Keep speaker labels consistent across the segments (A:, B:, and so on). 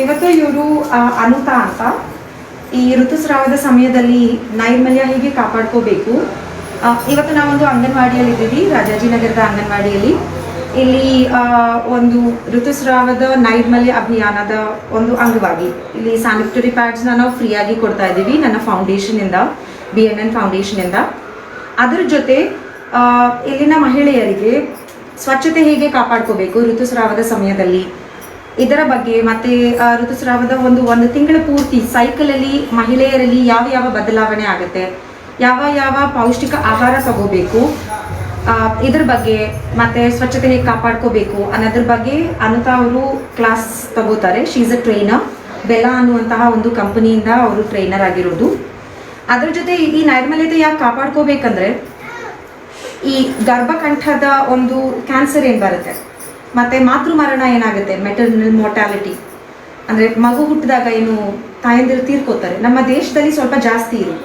A: ಇವತ್ತು ಇವರು ಅನುತಾ ಅಂತ ಈ ಋತುಸ್ರಾವದ ಸಮಯದಲ್ಲಿ ನೈರ್ಮಲ್ಯ ಹೇಗೆ ಕಾಪಾಡ್ಕೋಬೇಕು. ಇವತ್ತು ನಾವೊಂದು ಅಂಗನವಾಡಿಯಲ್ಲಿ ಇದ್ದೀವಿ, ರಾಜಾಜಿನಗರದ ಅಂಗನವಾಡಿಯಲ್ಲಿ. ಇಲ್ಲಿ ಒಂದು ಋತುಸ್ರಾವದ ನೈರ್ಮಲ್ಯ ಅಭಿಯಾನದ ಒಂದು ಅಂಗವಾಗಿ ಇಲ್ಲಿ ಸ್ಯಾನಿಟರಿ ಪ್ಯಾಡ್ಸ್ನ ನಾವು ಫ್ರೀಯಾಗಿ ಕೊಡ್ತಾ ಇದ್ದೀವಿ ನನ್ನ ಫೌಂಡೇಶನಿಂದ, BNN ಫೌಂಡೇಶನಿಂದ. ಅದರ ಜೊತೆ ಇಲ್ಲಿನ ಮಹಿಳೆಯರಿಗೆ ಸ್ವಚ್ಛತೆ ಹೇಗೆ ಕಾಪಾಡ್ಕೋಬೇಕು ಋತುಸ್ರಾವದ ಸಮಯದಲ್ಲಿ ಇದರ ಬಗ್ಗೆ, ಮತ್ತು ಋತುಸ್ರಾವದ ಒಂದು ತಿಂಗಳ ಪೂರ್ತಿ ಸೈಕಲಲ್ಲಿ ಮಹಿಳೆಯರಲ್ಲಿ ಯಾವ ಯಾವ ಬದಲಾವಣೆ ಆಗುತ್ತೆ, ಯಾವ ಪೌಷ್ಟಿಕ ಆಹಾರ ತಗೋಬೇಕು ಇದ್ರ ಬಗ್ಗೆ, ಮತ್ತು ಸ್ವಚ್ಛತೆ ಹೇಗೆ ಕಾಪಾಡ್ಕೋಬೇಕು ಅನ್ನೋದ್ರ ಬಗ್ಗೆ ಅನುತಾ ಅವರು ಕ್ಲಾಸ್ ತಗೋತಾರೆ. She is a trainer. Bela ಅನ್ನುವಂತಹ ಒಂದು ಕಂಪನಿಯಿಂದ ಅವರು ಟ್ರೈನರ್ ಆಗಿರೋದು. ಅದ್ರ ಜೊತೆ ಈ ನೈರ್ಮಲ್ಯತೆ ಯಾಕೆ ಕಾಪಾಡ್ಕೋಬೇಕಂದ್ರೆ, ಈ ಗರ್ಭಕಂಠದ ಒಂದು ಕ್ಯಾನ್ಸರ್ ಏನು ಬರುತ್ತೆ, ಮತ್ತು ಮಾತೃ ಮರಣ ಏನಾಗುತ್ತೆ, ಮೆಟರ್ನಲ್ ಮೋರ್ಟಾಲಿಟಿ ಅಂದರೆ ಮಗು ಹುಟ್ಟಿದಾಗ ಏನು ತಾಯಂದಿರು ತೀರ್ಕೋತಾರೆ, ನಮ್ಮ ದೇಶದಲ್ಲಿ ಸ್ವಲ್ಪ ಜಾಸ್ತಿ ಇದೆ.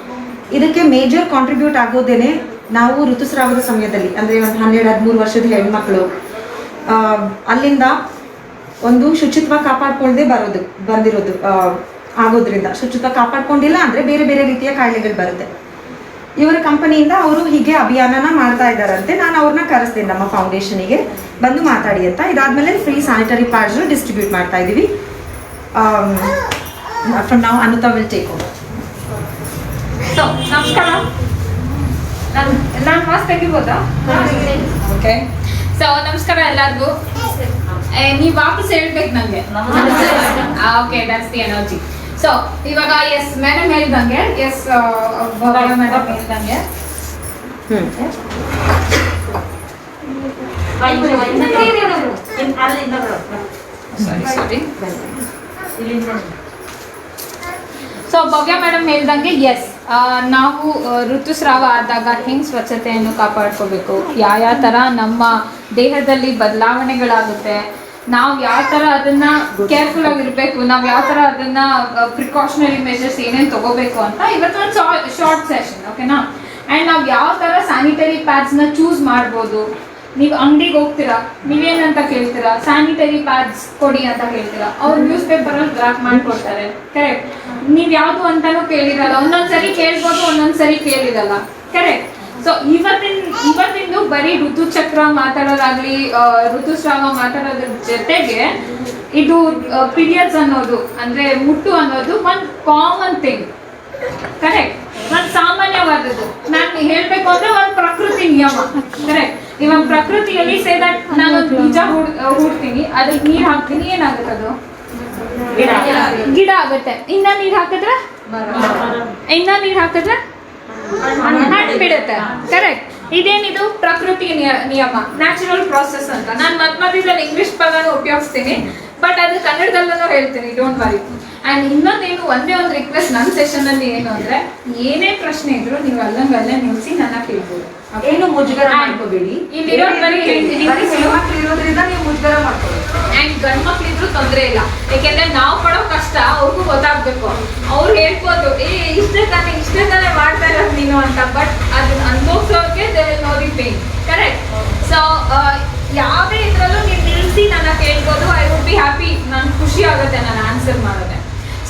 A: ಇದಕ್ಕೆ ಮೇಜರ್ ಕಾಂಟ್ರಿಬ್ಯೂಟ್ ಆಗೋದೇನೆ ನಾವು ಋತುಸ್ರಾವದ ಸಮಯದಲ್ಲಿ, ಅಂದರೆ ಒಂದು 12-13 ವರ್ಷದ ಹೆಣ್ಮಕ್ಳು ಅಲ್ಲಿಂದ ಒಂದು ಶುಚಿತ್ವ ಕಾಪಾಡ್ಕೊಳ್ಳದೆ ಬಂದಿರೋದು ಆಗೋದ್ರಿಂದ, ಶುಚಿತ್ವ ಕಾಪಾಡ್ಕೊಂಡಿಲ್ಲ ಅಂದರೆ ಬೇರೆ ಬೇರೆ ರೀತಿಯ ಕಾಯಿಲೆಗಳು ಬರುತ್ತೆ. ಇವರ ಕಂಪನಿಯಿಂದ ಅವರು ಹೀಗೆ ಅಭಿಯಾನನ ಮಾಡ್ತಾ ಇದ್ದಾರಂತೆ. ನಾನು ಅವ್ರನ್ನ ಕರೆಸ್ತೀನಿ ನಮ್ಮ ಫೌಂಡೇಶನಿಗೆ ಬಂದು ಮಾತಾಡಿ ಅಂತ. ಇದಾದಮೇಲೆ ಫ್ರೀ ಸ್ಯಾನಿಟರಿ ಪ್ಯಾಡ್ಸ್ ಡಿಸ್ಟ್ರಿಬ್ಯೂಟ್ ಮಾಡ್ತಾ ಇದ್ದೀವಿ. From now Anuta will take over.
B: So ನಮಸ್ಕಾರ, ನಾನು ಮಾಸ್ ತೆಗಿಬೋದಾ? ಓಕೆ. ಸೊ ನಮಸ್ಕಾರ ಎಲ್ಲರಿಗೂ. ನೀವು ವಾಪಸ್ ಹೇಳ್ಬೇಕು ನನಗೆ. Okay, that's the energy. So ಇವಾಗ ಎಸ್ ಮೇಡಮ್ ಹೇಳಿದಂಗೆ, ಎಸ್ ಮೇಡಮ್ ಹೇಳಿದಂಗೆ ಸೊ ಭವ್ಯ ಮೇಡಮ್ ಹೇಳ್ದಂಗೆ ಎಸ್, ನಾವು ಋತುಸ್ರಾವ ಆದಾಗ ಹೆಂಗೆ ಸ್ವಚ್ಛತೆಯನ್ನು ಕಾಪಾಡ್ಕೋಬೇಕು, ಯಾವ ಥರ ನಮ್ಮ ದೇಹದಲ್ಲಿ ಬದಲಾವಣೆಗಳಾಗುತ್ತೆ, ನಾವು ಯಾವ ಥರ ಅದನ್ನು ಕೇರ್ಫುಲ್ ಆಗಿರಬೇಕು, ನಾವು ಯಾವ ಥರ ಅದನ್ನು ಪ್ರಿಕಾಷನರಿ ಮೆಷರ್ಸ್ ಏನೇನು ತಗೋಬೇಕು ಅಂತ ಇವತ್ತೊಂದು ಶಾರ್ಟ್ ಸೆಷನ್, ಓಕೆನಾ. ಆ್ಯಂಡ್ ನಾವು ಯಾವ ಥರ ಸ್ಯಾನಿಟರಿ ಪ್ಯಾಡ್ಸ್ನ ಚೂಸ್ ಮಾಡ್ಬೋದು. ನೀವು ಅಂಗಡಿಗೆ ಹೋಗ್ತೀರಾ, ನೀವೇನಂತ ಕೇಳ್ತೀರಾ, ಸ್ಯಾನಿಟರಿ ಪ್ಯಾಡ್ಸ್ ಕೊಡಿ ಅಂತ ಕೇಳ್ತೀರಾ, ಅವ್ರು ನ್ಯೂಸ್ ಪೇಪರಲ್ಲಿ ಡ್ರಾಪ್ ಮಾಡಿಕೊಡ್ತಾರೆ, ಕರೆಕ್ಟ್. ನೀವು ಯಾವುದು ಅಂತಾನೂ ಕೇಳಿರಲ್ಲ, ಒಂದೊಂದ್ಸರಿ ಕೇಳ್ಬೋದು, ಒಂದೊಂದ್ಸರಿ ಕೇಳಿರಲ್ಲ, ಕರೆಕ್ಟ್. ಸೊ ಇವತ್ತಿಂದು ಬರೀ ಋತುಚಕ್ರ ಮಾತಾಡೋದಾಗ್ಲಿ, ಋತುಸ್ರಾವ ಮಾತಾಡೋದ್ರ ಜೊತೆಗೆ ಇದು ಪೀರಿಯಡ್ಸ್ ಅನ್ನೋದು ಅಂದ್ರೆ ಮುಟ್ಟು ಅನ್ನೋದು ಒಂದು ಕಾಮನ್ ಥಿಂಗ್, ಕರೆಕ್ಟ್. ಒಂದು ಸಾಮಾನ್ಯವಾದದ್ದು. ನಾನು ಹೇಳ್ಬೇಕು ಅಂದ್ರೆ ಒಂದು ಪ್ರಕೃತಿ ನಿಯಮ, ಕರೆಕ್ಟ್. ಇವಾಗ ಪ್ರಕೃತಿಯಲ್ಲಿ ಸೇ ದಟ್ ನಾನೊಂದು ಬೀಜ ಹೂಡ್ತೀನಿ, ಅದಕ್ಕೆ ನೀರು ಹಾಕ್ತೀನಿ, ಏನಾಗುತ್ತೆ ಅದು ಗಿಡ ಆಗುತ್ತೆ. ಇನ್ನ ನೀರು ಹಾಕಿದ್ರೆ ಹಣ್ಣು ಬಿಡುತ್ತೆ, ಕರೆಕ್ಟ್. ಇದೇನಿದು ಪ್ರಕೃತಿ ನಿಯಮ, ನ್ಯಾಚುರಲ್ ಪ್ರಾಸೆಸ್ ಅಂತ. ನಾನು ಮಧ್ಯದಲ್ಲಿ ಇಂಗ್ಲಿಷ್ ಪದನ ಉಪಯೋಗಿಸ್ತೀನಿ, ಬಟ್ ಅದು ಕನ್ನಡದಲ್ಲೂ ಹೇಳ್ತೀನಿ, ಡೋಂಟ್ ವರಿ. ಆ್ಯಂಡ್ ಇನ್ನೊಂದೇನು, ಒಂದೇ ಒಂದು ರಿಕ್ವೆಸ್ಟ್ ನನ್ನ ಸೆಷನಲ್ಲಿ ಏನು ಅಂದರೆ, ಏನೇ ಪ್ರಶ್ನೆ ಇದ್ರು ನೀವು ಅಲ್ಲೇ ನಿಲ್ಲಿಸಿ ನನ್ನ ಕೇಳ್ಬೋದು.
A: ಏನು ಮುಜುಗರ ಮಾಡ್ಕೋಬೇಡಿ. ಇರೋದ್ರಿಂದ ನೀವು ಮುಜುಗರ ಮಾಡ್ಕೋಬೇಡಿ.
B: ಆ್ಯಂಡ್ ಗಂಡು ಮಕ್ಳಿದ್ರು ತೊಂದರೆ ಇಲ್ಲ, ಯಾಕೆಂದ್ರೆ ನಾವು ಪಡೋ ಕಷ್ಟ ಅವ್ರಿಗೂ ಗೊತ್ತಾಗ್ಬೇಕು. ಅವ್ರು ಹೇಳ್ಬೋದು, ಇಷ್ಟೇ ತಾನೇ ಮಾಡ್ತಾ ಇರೋದು ನೀನು ಅಂತ, ಬಟ್ ಅದನ್ನ ಅನುಭವಿಸೋಕೆ they will know the pain, correct. So ಯಾವುದೇ ಇದರಲ್ಲೂ ನೀವು ನಿಲ್ಲಿಸಿ ನನ್ನ ಕೇಳ್ಬೋದು. ಐ ವುಡ್ ಬಿ ಹ್ಯಾಪಿ, ನಾನು ಖುಷಿ ಆಗುತ್ತೆ ನಾನು ಆನ್ಸರ್ ಮಾಡೋದೆ.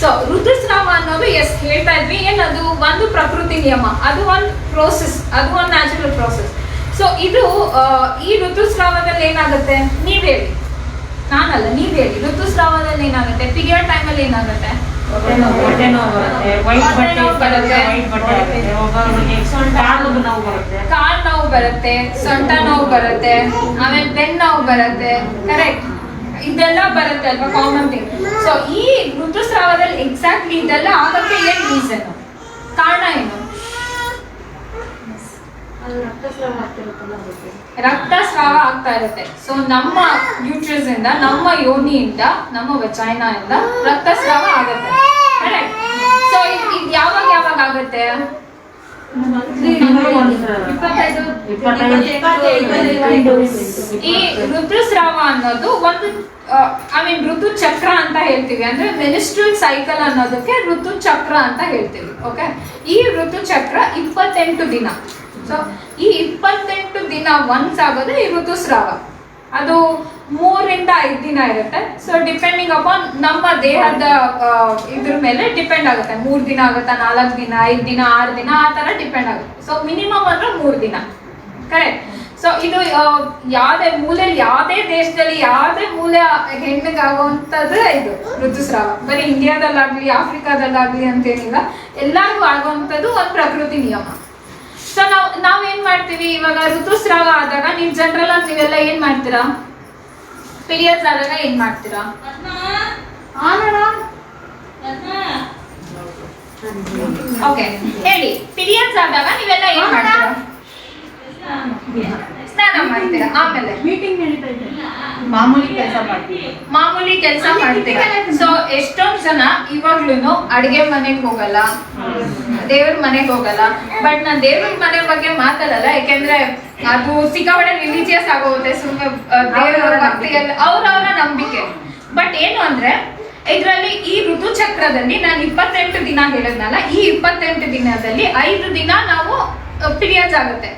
B: ಸೊ ಋತುಸ್ರಾವ ಅನ್ನೋದು ಎಸ್ ಹೇಳ್ತಾ ಇದ್ವಿ, ಏನದು ಒಂದು ಪ್ರಕೃತಿ ನಿಯಮ, ಅದು ಒಂದು ಪ್ರೋಸೆಸ್, ಅದು ಒಂದು ನ್ಯಾಚುರಲ್ ಪ್ರೋಸೆಸ್. ಸೊ ಇದು ಈ ಋತುಸ್ರಾವದಲ್ಲಿ ಏನಾಗುತ್ತೆ, ನೀವ್ ಹೇಳಿ, ನಾನಲ್ಲ, ನೀವ್ ಹೇಳಿ. ಋತುಸ್ರಾವದಲ್ಲಿ ಏನಾಗುತ್ತೆ, ಪೀರಿಯಡ್ ಟೈಮಲ್ಲಿ ಏನಾಗುತ್ತೆ, ಕಾಲ್ ನೋವು ಬರುತ್ತೆ, ಸೊಂಟ ನೋವು ಬರುತ್ತೆ, ಆಮೇಲೆ ಬೆನ್ನು ನೋವು ಬರುತ್ತೆ, ಕರೆಕ್ಟ್. ಇದೆಲ್ಲ ಬರುತ್ತೆ ಅಲ್ವಾ, ಕಾಮನ್ ಥಿಂಗ್. ಸೊ ಈ ಋತುಸ್ರಾವದಲ್ಲಿ ಎಕ್ಸಾಕ್ಟ್ಲಿ ಇದೆಲ್ಲ ಆಗಕ್ಕೆ ಏನ್ ರೀಸನ್, ಕಾರಣ ಏನು? ರಕ್ತಸ್ರಾವ ಆಗ್ತಾ ಇರುತ್ತೆ. ಸೊ ನಮ್ಮ ಯೂಟ್ರಸ್ ಇಂದ, ನಮ್ಮ ಯೋನಿಯಿಂದ, ನಮ್ಮ ವಚೈನಾ ಇಂದ ರಕ್ತಸ್ರಾವ ಆಗುತ್ತೆ, ಕರೆಕ್ಟ್. ಸೊ ಇದು ಯಾವಾಗ ಆಗುತ್ತೆ? ಈ ಋತುಸ್ರಾವ ಅನ್ನೋದು ಒಂದು ಋತುಚಕ್ರ ಅಂತ ಹೇಳ್ತೀವಿ. ಅಂದ್ರೆ ಮೆನಿಸ್ಟ್ರಲ್ ಸೈಕಲ್ ಅನ್ನೋದಕ್ಕೆ ಋತುಚಕ್ರ ಅಂತ ಹೇಳ್ತೀವಿ, ಓಕೆ. ಈ ಋತುಚಕ್ರ 28 ದಿನ. ಸೊ ಈ 28 ದಿನ ಒನ್ಸ್ ಆಗೋದು ಈ ಋತುಸ್ರಾವ. ಅದು 3-5 ದಿನ ಇರುತ್ತೆ. ಸೊ ಡಿಪೆಂಡಿಂಗ್ ಅಪಾನ್ ನಮ್ಮ ದೇಹದ ಇದ್ರ ಮೇಲೆ ಡಿಪೆಂಡ್ ಆಗುತ್ತೆ. 3 ದಿನ ಆಗುತ್ತಾ, 4 ದಿನ, 5 ದಿನ, 6 ದಿನ, ಆ ತರ ಡಿಪೆಂಡ್ ಆಗುತ್ತೆ. ಸೊ ಮಿನಿಮಮ್ ಅಂದ್ರೆ 3 ದಿನ. ಕರೆಕ್ಟ್. ಸೊ ಇದು ಯಾವುದೇ ಮೂಲೆಯಲ್ಲಿ, ಯಾವುದೇ ದೇಶದಲ್ಲಿ, ಯಾವುದೇ ಮೂಲೆ ಹೆಣ್ಣಿಗೆ ಆಗುವಂಥದ್ದು ಇದು ಋತುಸ್ರಾವ. ಬರೀ ಇಂಡಿಯಾದಲ್ಲಾಗ್ಲಿ ಆಫ್ರಿಕಾದಲ್ಲಾಗ್ಲಿ ಅಂತೇನಿಲ್ಲ, ಎಲ್ಲರಿಗೂ ಆಗುವಂಥದ್ದು ಒಂದು ಪ್ರಕೃತಿ ನಿಯಮ. ಸೊ ನಾವೇನ್ ಮಾಡ್ತೀವಿ ಇವಾಗ ಋತುಸ್ರಾವ ಆದಾಗ, ನೀವು ಜನರಲ್ ಆಗಿ ನೀವೆಲ್ಲ ಏನ್ ಮಾಡ್ತೀರಾ? ಪೀರಿಯಡ್ಸ್ ಆದಾಗ ಏನ್ ಮಾಡ್ತೀರಾ? ಓಕೆ ಹೇಳಿ, ಪೀರಿಯಡ್ಸ್ ಆದಾಗ ನೀವೆಲ್ಲ ಏನ್ ಮಾಡ್ತೀರಾ? ಸ್ನಾನ ಮಾಡ್ತೀರಾ, ಆಮೇಲೆ
C: ಮೀಟಿಂಗ್ ನಡೀತಾ ಇದೆ, ಮಾಮೂಲಿ ಕೆಲಸ ಮಾಡ್ತೀವಿ.
B: ಮಾಮೂಲಿ ಕೆಲಸ ಮಾಡ್ತೀರಾ. ಸೊ ಎಷ್ಟೊಂದ್ ಜನ ಇವಾಗ್ಲೂನು ಅಡಿಗೆ ಮನೆಗೆ ಹೋಗಲ್ಲ, ದೇವ್ರ ಮನೆಗೆ ಹೋಗಲ್ಲ. ಬಟ್ ನಾನ್ ದೇವ್ರ ಮನೆ ಬಗ್ಗೆ ಮಾತಾಡಲ್ಲ, ಯಾಕೆಂದ್ರೆ ಅದು ಸಿಕ್ಕಾಪಟ್ಟೆ ರಿಲಿಜಿಯಸ್ ಆಗೋಗುತ್ತೆ. ಸುಮ್ಮನೆ ದೇವರ ಭಕ್ತಿ ಎಲ್ಲ ಅವ್ರವ್ರ ನಂಬಿಕೆ. ಬಟ್ ಏನು ಅಂದ್ರೆ ಇದರಲ್ಲಿ ಈ ಋತುಚಕ್ರದಲ್ಲಿ ನಾನು 28 ದಿನ ಹೇಳಿದ್ನಲ್ಲ, ಈ 28 ದಿನದಲ್ಲಿ 5 ದಿನ ನಾವು ಪೀರಿಯಡ್ಸ್ ಆಗುತ್ತೆ.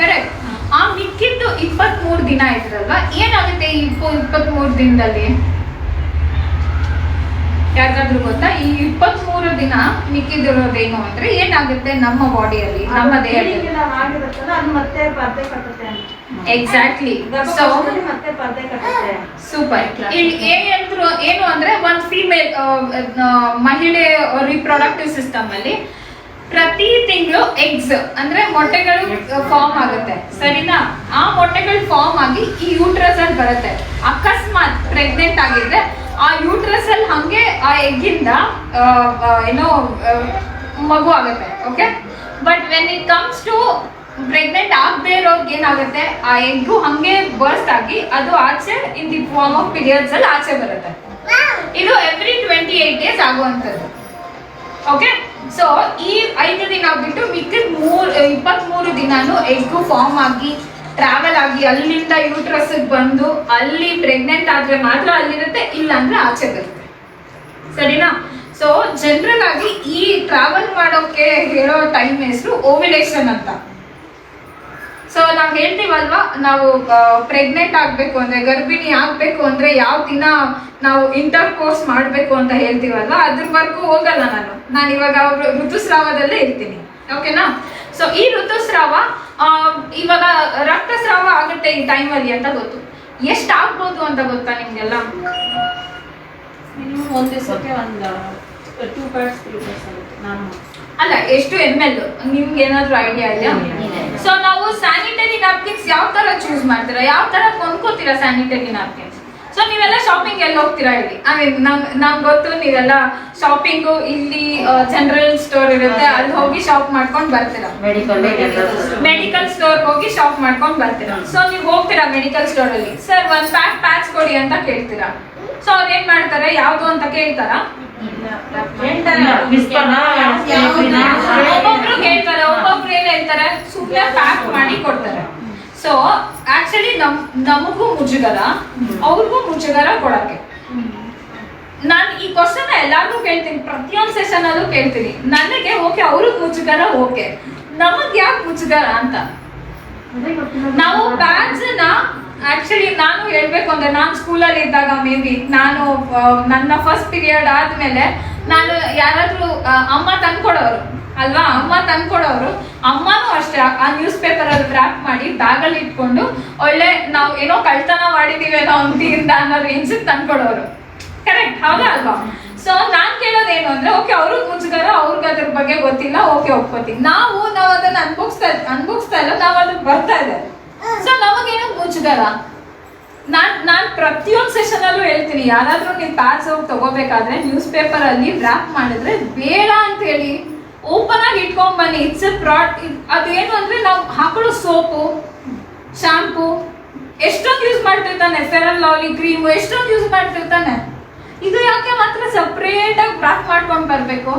B: ಕರೆಕ್ಟ್. ಆ ಮಿಕ್ಕಿದ್ದು 23 ದಿನ ಇದ್ರಲ್ವಾ, ಏನಾಗುತ್ತೆ ಈ 23 ದಿನದಲ್ಲಿ? ಯಾರಿಗಾದ್ರೂ ಗೊತ್ತಾ? ಈ 23 ದಿನ ಮಿಕ್ಕಿದಿರೋದೇನು ಅಂದ್ರೆ ಏನಾಗುತ್ತೆ ನಮ್ಮ ಬಾಡಿಯಲ್ಲಿ, ನಮ್ಮ ದೇಹದಲ್ಲಿ? ಎಕ್ಸಾಕ್ಟ್ಲಿ. So super. ಇಲ್ಲಿ ಏನು ಅಂದ್ರೆ ಒಂದು ಫೀಮೇಲ್ ಮಹಿಳೆ ರಿಪ್ರೊಡಕ್ಟಿವ್ ಸಿಸ್ಟಮ್ ಅಲ್ಲಿ ಪ್ರತಿ ತಿಂಗಳು ಎಗ್ಸ್ ಅಂದ್ರೆ ಮೊಟ್ಟೆಗಳು ಫಾರ್ಮ್ ಆಗುತ್ತೆ, ಸರಿನಾ? ಆ ಮೊಟ್ಟೆಗಳು ಫಾರ್ಮ್ ಆಗಿ ಈ ಯೂಟ್ರಸ್ ಅಲ್ಲಿ ಬರುತ್ತೆ. ಅಕಸ್ಮಾತ್ ಪ್ರೆಗ್ನೆಂಟ್ ಆಗಿದ್ರೆ ಆ ಯೂಟ್ರಸ್ ಅಲ್ಲಿ ಹಂಗೆ ಆ ಎಗ್ಗಿಂದ ಏನೋ ಮಗು ಆಗುತ್ತೆ. Okay. But when it comes to pregnant ಆಗದೆ ಇರೋರ್ಗೆ ಏನಾಗುತ್ತೆ, ಆ ಎಗ್ಗು ಹಂಗೆ ಬರ್ಸ್ಟ್ ಆಗಿ ಅದು ಆಚೆ in the form of periods ಅಲ್ಲಿ ಆಚೆ ಬರುತ್ತೆ. ಇದು ಎವ್ರಿ 28 ಡೇಸ್ ಆಗುವಂಥದ್ದು. ಓಕೆ. ಸೊ ಈ 5 ದಿನ ಬಿಟ್ಟು ಮಿಕ್ಕಿದ 23 ದಿನಾನು ಎಗ್ಗು ಫಾರ್ಮ್ ಆಗಿ ಟ್ರಾವೆಲ್ ಆಗಿ ಅಲ್ಲಿಂದ ಯೂಟ್ರಸ್ ಬಂದು ಅಲ್ಲಿ ಪ್ರೆಗ್ನೆಂಟ್ ಆದ್ರೆ ಮಾತ್ರ ಅಲ್ಲಿರುತ್ತೆ, ಇಲ್ಲ ಅಂದ್ರೆ ಆಚೆ ಬರುತ್ತೆ, ಸರಿನಾ? ಸೊ ಜನರಲ್ ಆಗಿ ಈ ಟ್ರಾವೆಲ್ ಮಾಡೋಕೆ ಹೇಳೋ ಟೈಮ್ ಹೆಸರು ಓವ್ಯುಲೇಷನ್ ಅಂತ. ಸೊ ನಾವ್ ಹೇಳ್ತೀವಲ್ವಾ, ನಾವು ಪ್ರೆಗ್ನೆಂಟ್ ಆಗ್ಬೇಕು ಅಂದ್ರೆ, ಗರ್ಭಿಣಿ ಆಗ್ಬೇಕು ಅಂದ್ರೆ ಯಾವ ದಿನ ನಾವು ಇಂಟರ್ ಕೋರ್ಸ್ ಮಾಡ್ಬೇಕು ಅಂತ ಹೇಳ್ತೀವಲ್ವಾ, ಅದ್ರವರೆಗೂ ಹೋಗಲ್ಲ ನಾನು ಇವಾಗ ಅವ್ರು ಋತುಸ್ರಾವದಲ್ಲೇ ಇರ್ತೀನಿ. ಓಕೆನಾ? ಸೊ ಈ ಋತುಸ್ರಾವ ಇವಾಗ ರಕ್ತಸ್ರಾವ ಆಗುತ್ತೆ ಈ ಟೈಮಲ್ಲಿ ಅಂತ ಗೊತ್ತು. ಎಷ್ಟು ಆಗ್ಬೋದು ಅಂತ ಗೊತ್ತಾ ನಿಮ್ಗೆಲ್ಲ?
C: ಒಂದ್ ದಿವಸಕ್ಕೆ ಒಂದು 2 parts 3 parts ಆಗುತ್ತೆ. ನಾನು
B: ಅಲ್ಲ, ಎಷ್ಟು ml ನಿಮ್ಗೆ ಏನಾದ್ರು ಐಡಿಯಾ ಇದೆಯಾ? ಸೊ ನಾವು ಸ್ಯಾನಿಟರಿ ನ್ಯಾಪ್ಕಿನ್ಸ್ ಯಾವ ತರ ಚೂಸ್ ಮಾಡ್ತೀರಾ, ಯಾವ ತರ ಕೊಂಡ್ಕೋತೀರಾ ಸ್ಯಾನಿಟರಿ ನ್ಯಾಪ್ಕಿನ್ಸ್? ಸೊ ನೀವೆಲ್ಲ ಶಾಪಿಂಗ್ ಎಲ್ಲಿ ಹೋಗ್ತೀರಾ ಹೇಳಿ? ಐ ಮೀನ್ ನಂಗೆ ಗೊತ್ತು, ನೀವೆಲ್ಲ ಶಾಪಿಂಗು ಇಲ್ಲಿ ಜನರಲ್ ಸ್ಟೋರ್ ಇರುತ್ತೆ, ಅಲ್ಲಿ ಹೋಗಿ ಶಾಪ್ ಮಾಡ್ಕೊಂಡು ಬರ್ತೀರಾ. ಮೆಡಿಕಲ್ ಸ್ಟೋರ್ ಹೋಗಿ ಶಾಪ್ ಮಾಡ್ಕೊಂಡು ಬರ್ತೀರಾ. ಸೊ ನೀವು ಹೋಗ್ತೀರಾ ಮೆಡಿಕಲ್ ಸ್ಟೋರ್ ಅಲ್ಲಿ, ಸರ್ 1 ಪ್ಯಾಚ್ ಕೊಡಿ ಅಂತ ಕೇಳ್ತೀರಾ. ಸೊ ಅವ್ರು ಏನ್ ಮಾಡ್ತಾರೆ, ಯಾವ್ದು ಅಂತ ಕೇಳ್ತಾರ? ಒಬ್ಬೊಬ್ರು ಕೇಳ್ತಾರೆ, ಒಬ್ಬೊಬ್ರು ಏನ್ ಹೇಳ್ತಾರೆ, ಸುಮ್ಮನೆ ಪ್ಯಾಕ್ ಮಾಡಿ ಕೊಡ್ತಾರೆ. ಸೊ ಆಕ್ಚುಲಿ ನಮಗೂ ಮುಜುಗರ, ಅವ್ರಿಗೂ ಮುಜುಗರ ಕೊಡಕ್ಕೆ. ನಾನು ಈ ಕ್ವಶನ್ ಎಲ್ಲಾರ್ಗೂ ಕೇಳ್ತೀನಿ, ಪ್ರತಿಯೊಂದು ಸೆಷನ್ ಅಲ್ಲೂ ಕೇಳ್ತೀನಿ. ನನಗೆ ಓಕೆ, ಅವ್ರಿಗೆ ಮುಜುಗರ ಓಕೆ, ನಮಗ್ ಯಾಕೆ ಮುಜುಗರ ಅಂತ. ನಾವು ಪ್ಯಾಡ್ಸ್ ನ ಆಕ್ಚುಲಿ ನಾನು ಹೇಳ್ಬೇಕು ಅಂದ್ರೆ, ನಾನು ಸ್ಕೂಲಲ್ಲಿ ಇದ್ದಾಗ ಮೇ ಬಿ ನಾನು ನನ್ನ ಫಸ್ಟ್ ಪೀರಿಯಡ್ ಆದ್ಮೇಲೆ ನಾನು ಯಾರಾದ್ರೂ ಅಮ್ಮ ತಂದ್ಕೊಡೋರು ಅಲ್ವಾ, ಅಮ್ಮ ತಂದ್ಕೊಡೋರು. ಅಮ್ಮನೂ ಅಷ್ಟೇ ಆ ನ್ಯೂಸ್ ಪೇಪರ್ ಅಲ್ಲಿ ವ್ರಾಪ್ ಮಾಡಿ ಬ್ಯಾಗಲ್ಲಿ ಇಟ್ಕೊಂಡು ಒಳ್ಳೆ ನಾವು ಏನೋ ಕಳ್ತನ ಮಾಡಿದೀವೇನೋ ಅಂತಿಂದ ಅನ್ನೋ ರೇಂಜ್ ತಂದ್ಕೊಡೋರು. ಕರೆಕ್ಟ್, ಹೌದಾ ಅಲ್ವಾ? ಸೊ ನಾನ್ ಕೇಳೋದೇನು ಅಂದ್ರೆ, ಓಕೆ ಅವ್ರಿಗೆ ಮುಜುಗರ, ಅವ್ರಿಗೆ ಅದ್ರ ಬಗ್ಗೆ ಗೊತ್ತಿಲ್ಲ, ಓಕೆ ಒಪ್ಕೋತೀವಿ. ನಾವು ಅದನ್ನ ಅನ್ಭವಿಸ್ತಾ ಇಲ್ಲ, ನಾವು ಅದಕ್ಕೆ ಬರ್ತಾ ಇದೆ. ಸೊ ನಮಗೇನೋ ಮುಜುಗರ. ನಾನ್ ಪ್ರತಿಯೊಂದು ಸೆಷನ್ ಅಲ್ಲೂ ಹೇಳ್ತೀನಿ, ಯಾರಾದ್ರೂ ನೀವು ಪ್ಯಾಡ್ಸ್ ಹೋಗಿ ತಗೋಬೇಕಾದ್ರೆ ನ್ಯೂಸ್ ಪೇಪರ್ ಅಲ್ಲಿ ವ್ರಾಪ್ ಮಾಡಿದ್ರೆ ಬೇಡ ಅಂತ ಹೇಳಿ ಓಪನ್ ಆಗಿ ಇಟ್ಕೊಂಡ್ ಬನ್ನಿ. It's a product. ಅದೇನು ಅಂದ್ರೆ ನಾವು ಹಾಕೊಳ್ಳೋ ಸೋಪು, ಶಾಂಪೂ ಎಷ್ಟೊಂದು ಯೂಸ್ ಮಾಡ್ತಿರ್ತಾನೆ, ಫೇರ್ ಅಂಡ್ ಲವ್ಲಿ ಕ್ರೀಮ್ ಎಷ್ಟೊಂದು ಯೂಸ್ ಮಾಡ್ತಿರ್ತಾನೆ. ಇದು ಯಾಕೆ ಮಾತ್ರ ಸಪ್ರೇಟ್ ಆಗಿ ವ್ರಾಪ್ ಮಾಡ್ಕೊಂಡು ಬರ್ಬೇಕು?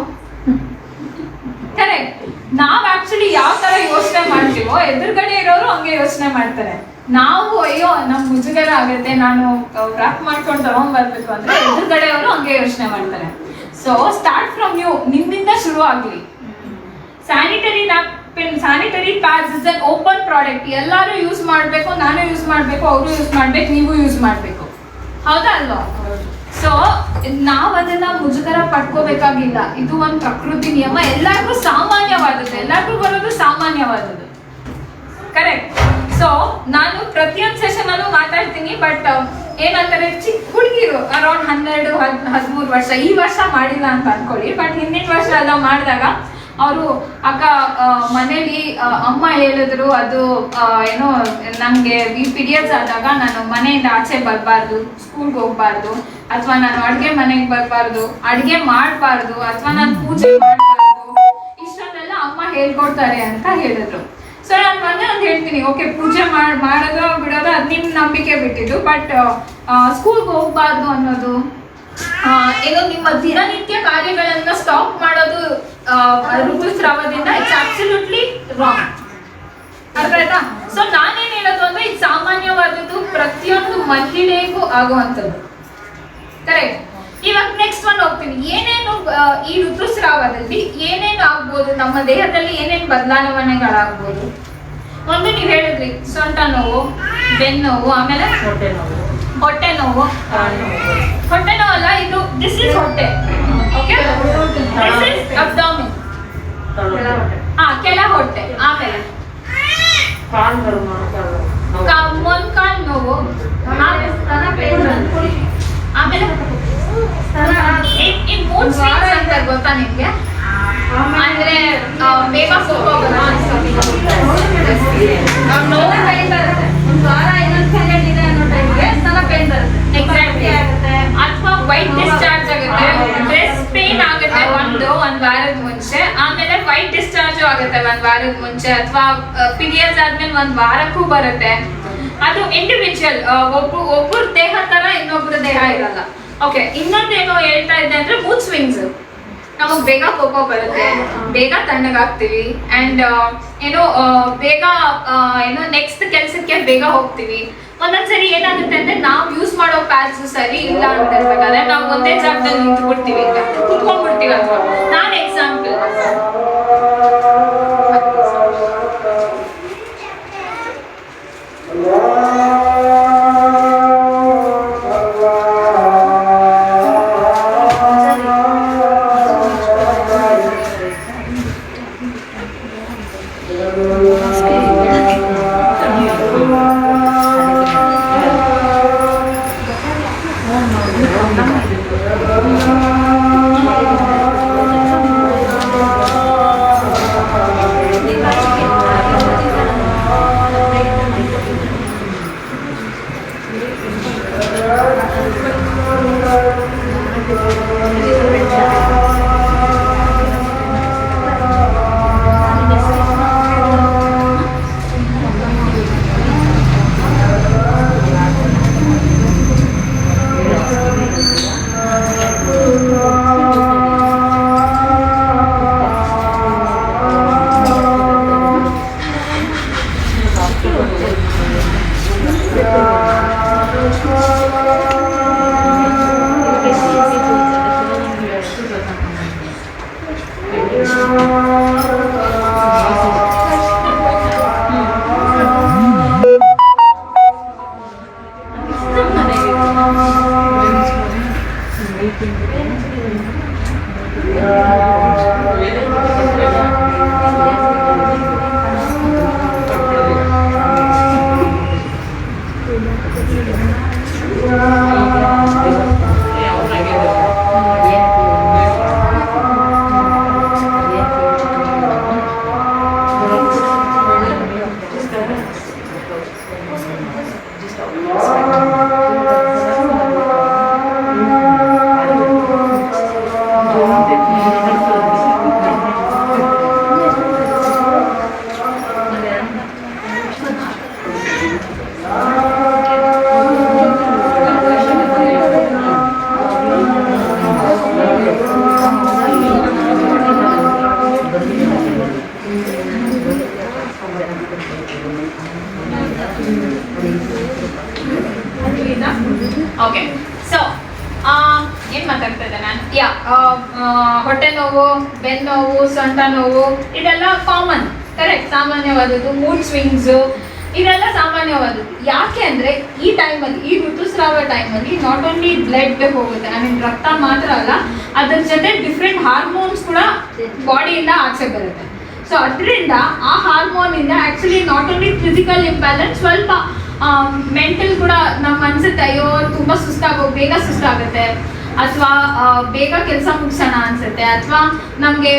B: ಕರೆಕ್ಟ್. ನಾವ್ ಆಕ್ಚುಲಿ ಯಾವ ತರ ಯೋಚನೆ ಮಾಡ್ತೀವೋ ಎದುರುಗಡೆ ಇರೋರು ಹಂಗೆ ಯೋಚನೆ ಮಾಡ್ತಾರೆ. ನಾವು ಅಯ್ಯೋ ನಮ್ ಮುಜುಗರ ಆಗುತ್ತೆ, ನಾನು ವ್ರಾಪ್ ಮಾಡ್ಕೊಂಡು ತಗೊಂಡ್ ಬರ್ಬೇಕು ಅಂದ್ರೆ ಎದುರುಗಡೆಯವರು ಹಂಗೆ ಯೋಚನೆ ಮಾಡ್ತಾರೆ. ಸೊ ಸ್ಟಾರ್ಟ್ ಫ್ರಮ್ ಯು, ನಿಮ್ಮಿಂದ ಶುರು ಆಗ್ಲಿ. Sanitary sanitary pads is an open product. ಎಲ್ಲರೂ ಯೂಸ್ ಮಾಡಬೇಕು, ನಾನು ಯೂಸ್ ಮಾಡಬೇಕು, ಅವರು ಯೂಸ್ ಮಾಡ್ಬೇಕು, ನೀವು ಯೂಸ್ ಮಾಡಬೇಕು. ಹೌದಾ ಅಲ್ವಾ? ಸೊ ನಾವು ಅದನ್ನ ಮುಜುಗರ ಪಡ್ಕೋಬೇಕಾಗಿಲ್ಲ. ಇದು ಒಂದು ಪ್ರಕೃತಿ ನಿಯಮ, ಎಲ್ಲರಿಗೂ ಸಾಮಾನ್ಯವಾದದ್ದು, ಎಲ್ಲರಿಗೂ ಬರೋದು ಸಾಮಾನ್ಯವಾದದ್ದು. ಕರೆಕ್ಟ್. ಸೊ ನಾನು ಪ್ರತಿಯೊಂದು ಸೆಷನ್ ಅಲ್ಲೂ ಮಾತಾಡ್ತೀನಿ. ಬಟ್ ಏನಂತಾರೆ, ಚಿಕ್ಕ ಹುಡುಗಿರು ಅರೌಂಡ್ 12-13 ವರ್ಷ, ಈ ವರ್ಷ ಮಾಡಿಲ್ಲ ಅಂತ ಅನ್ಕೊಳ್ಳಿ, ಬಟ್ ಹಿಂದಿನ ವರ್ಷ ಎಲ್ಲ ಮಾಡಿದಾಗ ಅವರು ಅಕ್ಕ ಮನೇಲಿ ಅಮ್ಮ ಹೇಳಿದ್ರು, ಅದು ಏನೋ ನನಗೆ ಈ ಪೀರಿಯಡ್ಸ್ ಆದಾಗ ನಾನು ಮನೆಯಿಂದ ಆಚೆ ಬರಬಾರ್ದು, ಸ್ಕೂಲ್ಗೆ ಹೋಗ್ಬಾರ್ದು, ಅಥವಾ ನಾನು ಅಡುಗೆ ಮನೆಗೆ ಬರಬಾರ್ದು, ಅಡುಗೆ ಮಾಡಬಾರ್ದು, ಅಥವಾ ನಾನು ಪೂಜೆ ಮಾಡಬಾರ್ದು, ಇಷ್ಟನ್ನೆಲ್ಲ ಅಮ್ಮ ಹೇಳ್ಕೊಡ್ತಾರೆ ಅಂತ ಹೇಳಿದ್ರು. ಸೊ ನಾನು ಮೊನ್ನೆ ಒಂದು ಹೇಳ್ತೀನಿ, ಓಕೆ ಪೂಜೆ ಮಾಡೋದು ಬಿಡೋದು ಅದು ನಿಮ್ಮ ನಂಬಿಕೆ ಬಿಟ್ಟಿದ್ದು, ಬಟ್ ಸ್ಕೂಲ್ಗೆ ಹೋಗ್ಬಾರ್ದು ಅನ್ನೋದು, ಏನೋ ನಿಮ್ಮ ದಿನನಿತ್ಯ ಕಾರ್ಯಗಳನ್ನ ಸ್ಟಾಪ್ ಮಾಡೋದು ಋತುಸ್ರಾವದಿಂದ ಇಟ್ಸ್ ಅಬ್ಸಲ್ಯೂಟ್ಲಿ ರಾಂಗ್. ಅರ್ಥ ಆಯ್ತಾ? ಸೊ ನಾನೇನ್ ಹೇಳೋದು ಅಂದ್ರೆ ಇದು ಸಾಮಾನ್ಯವಾದದ್ದು, ಪ್ರತಿಯೊಂದು ಮಹಿಳೆಗೂ ಆಗುವಂಥದ್ದು. ಕರೆಕ್ಟ್. ಇವಾಗ ನೆಕ್ಸ್ಟ್ ಒನ್ ಹೋಗ್ತೀನಿ. ಏನೇನು ಈ ಋತುಸ್ರಾವದಲ್ಲಿ ಏನೇನು ಆಗ್ಬೋದು, ನಮ್ಮ ದೇಹದಲ್ಲಿ ಏನೇನು ಬದಲಾವಣೆಗಳಾಗ್ಬೋದು? ಒಂದು ನೀವು ಹೇಳಿದ್ರಿ ಸೊಂಟ ನೋವು, ಬೆನ್ನು ನೋವು, ಆಮೇಲೆ ಹೊಟ್ಟೆ ನೋವು. ಹೊಟ್ಟೆ ನೋವಲ್ಲ, ಇದು ದಿಸ್ ಇಸ್ ಹೊಟ್ಟೆ. Okay, this is abdomen. ಕೆಳ ಹೊಟ್ಟೆ. ಆಮೇಲೆ ಮೊಣಕಾಲು ನೋವು, ಆಮೇಲೆ ಈ ಮೂಡ್ ಸ್ವಿಂಗ್ಸ್ ಅಂತ ಗೊತ್ತಾ ನಿಮ್ಗೆ? ಅಂದ್ರೆ ಬೇಗ ಹೋಗೋಲ್ಲ, ನೋವು ಪೇನ್ ಬರುತ್ತೆ, ಒಂದು ವಾರ ಇನ್ನೊಂದು ಪೀರಿಯಡ್ ಇದೆ ಅನ್ನೋ ಟೈಮ್ಗೆ ಸ್ತನ ಪೇನ್ ಬರುತ್ತೆ. ಎಕ್ಸಾಕ್ಟ್ಲಿ. ಅಥವಾ ವೈಟ್ ಡಿಸ್ಚಾರ್ಜ್ ಆಗುತ್ತೆ, ಬ್ರೆಸ್ಟ್ ಪೇನ್ ಆಗುತ್ತೆ ಒಂದು ವಾರದ ಮುಂಚೆ, ಆಮೇಲೆ ವೈಟ್ ಡಿಸ್ಚಾರ್ಜ್ ಆಗುತ್ತೆ ಒಂದು ವಾರದ ಮುಂಚೆ, ಅಥವಾ ಪೀರಿಯಡ್ಸ್ ಆದ್ಮೇಲೆ ಒಂದು ವಾರಕ್ಕೂ ಬರುತ್ತೆ. ಅದು ಇಂಡಿವಿಜುವಲ್, ಒಬ್ಬರ ದೇಹ ತರ ಇನ್ನೊಬ್ಬರ ದೇಹ ಇರಲ್ಲ. ಓಕೆ, ಇನ್ನೊಂದೇನೋ ಹೇಳ್ತಾ ಇದ್ದೆ ಅಂದ್ರೆ ಮೂಡ್ ಸ್ವಿಂಗ್ಸ್. ನಮಗೆ ಬೇಗ ಕೋಪ ಬರುತ್ತೆ, ಬೇಗ ತಣ್ಣಗಾಗ್ತೀವಿ, ಅಂಡ್ ಏನೋ ಬೇಗ ಏನೋ ನೆಕ್ಸ್ಟ್ ಕೆಲಸಕ್ಕೆ ಬೇಗ ಹೋಗ್ತೀವಿ. ಒಂದೊಂದ್ಸರಿ ಏನಾಗುತ್ತೆ ಅಂದ್ರೆ ನಾವು ಯೂಸ್ ಮಾಡೋ ಪ್ಯಾಡ್ಸ್ ಸರಿ ಇಲ್ಲ ಅಂತ ಇರ್ಬೇಕಾದ್ರೆ ನಾವು ಒಂದೇ ಜಾಗದಲ್ಲಿ ನಿಂತು ಬಿಡ್ತೀವಿ, ಕುತ್ಕೊಂಡ್ಬಿಡ್ತೀವಿ. ಅಥವಾ ನಾನು ಎಕ್ಸಾಂಪಲ್, ಓಕೆ. ಸೊ ಏನ್ ಮಾತಾಡ್ತಾ ಇದ್ದೆ ನಾನು? ಹೊಟ್ಟೆ ನೋವು, ಬೆನ್ನು ನೋವು, ಸೊಂಟ ನೋವು, ಇದೆಲ್ಲ ಕಾಮನ್ ಕರೆಕ್ಟ್, ಸಾಮಾನ್ಯವಾದದ್ದು. ಮೂಡ್ ಸ್ವಿಂಗ್ಸ್ ಇದೆಲ್ಲ ಸಾಮಾನ್ಯವಾದದ್ದು. ಯಾಕೆ ಅಂದ್ರೆ ಈ ಟೈಮಲ್ಲಿ, ಈ ಋತುಸ್ರಾವ ಟೈಮಲ್ಲಿ ನಾಟ್ ಓನ್ಲಿ ಬ್ಲಡ್ ಹೋಗುತ್ತೆ, ಐ ಮೀನ್ ರಕ್ತ ಮಾತ್ರ ಅಲ್ಲ, ಅದ್ರ ಜೊತೆ ಡಿಫ್ರೆಂಟ್ ಹಾರ್ಮೋನ್ಸ್ ಕೂಡ ಬಾಡಿಯಿಂದ ಆಚೆ ಬರುತ್ತೆ. ಸೊ ಅದರಿಂದ ಆ ಹಾರ್ಮೋನ್ ಇಂದ actually not only physical imbalance, ಸ್ವಲ್ಪ ಮೆಂಟಲ್ ಕೂಡ ನಮ್ಗೆ ಅನ್ಸುತ್ತೆ, ಅಯ್ಯೋ ತುಂಬಾ ಬೇಗ ಸುಸ್ತಾಗುತ್ತೆ, ಅಥವಾ ಬೇಗ ಕೆಲಸ ಮುಗಿಸೋಣ ಅನ್ಸುತ್ತೆ, ಅಥವಾ ನಮಗೆ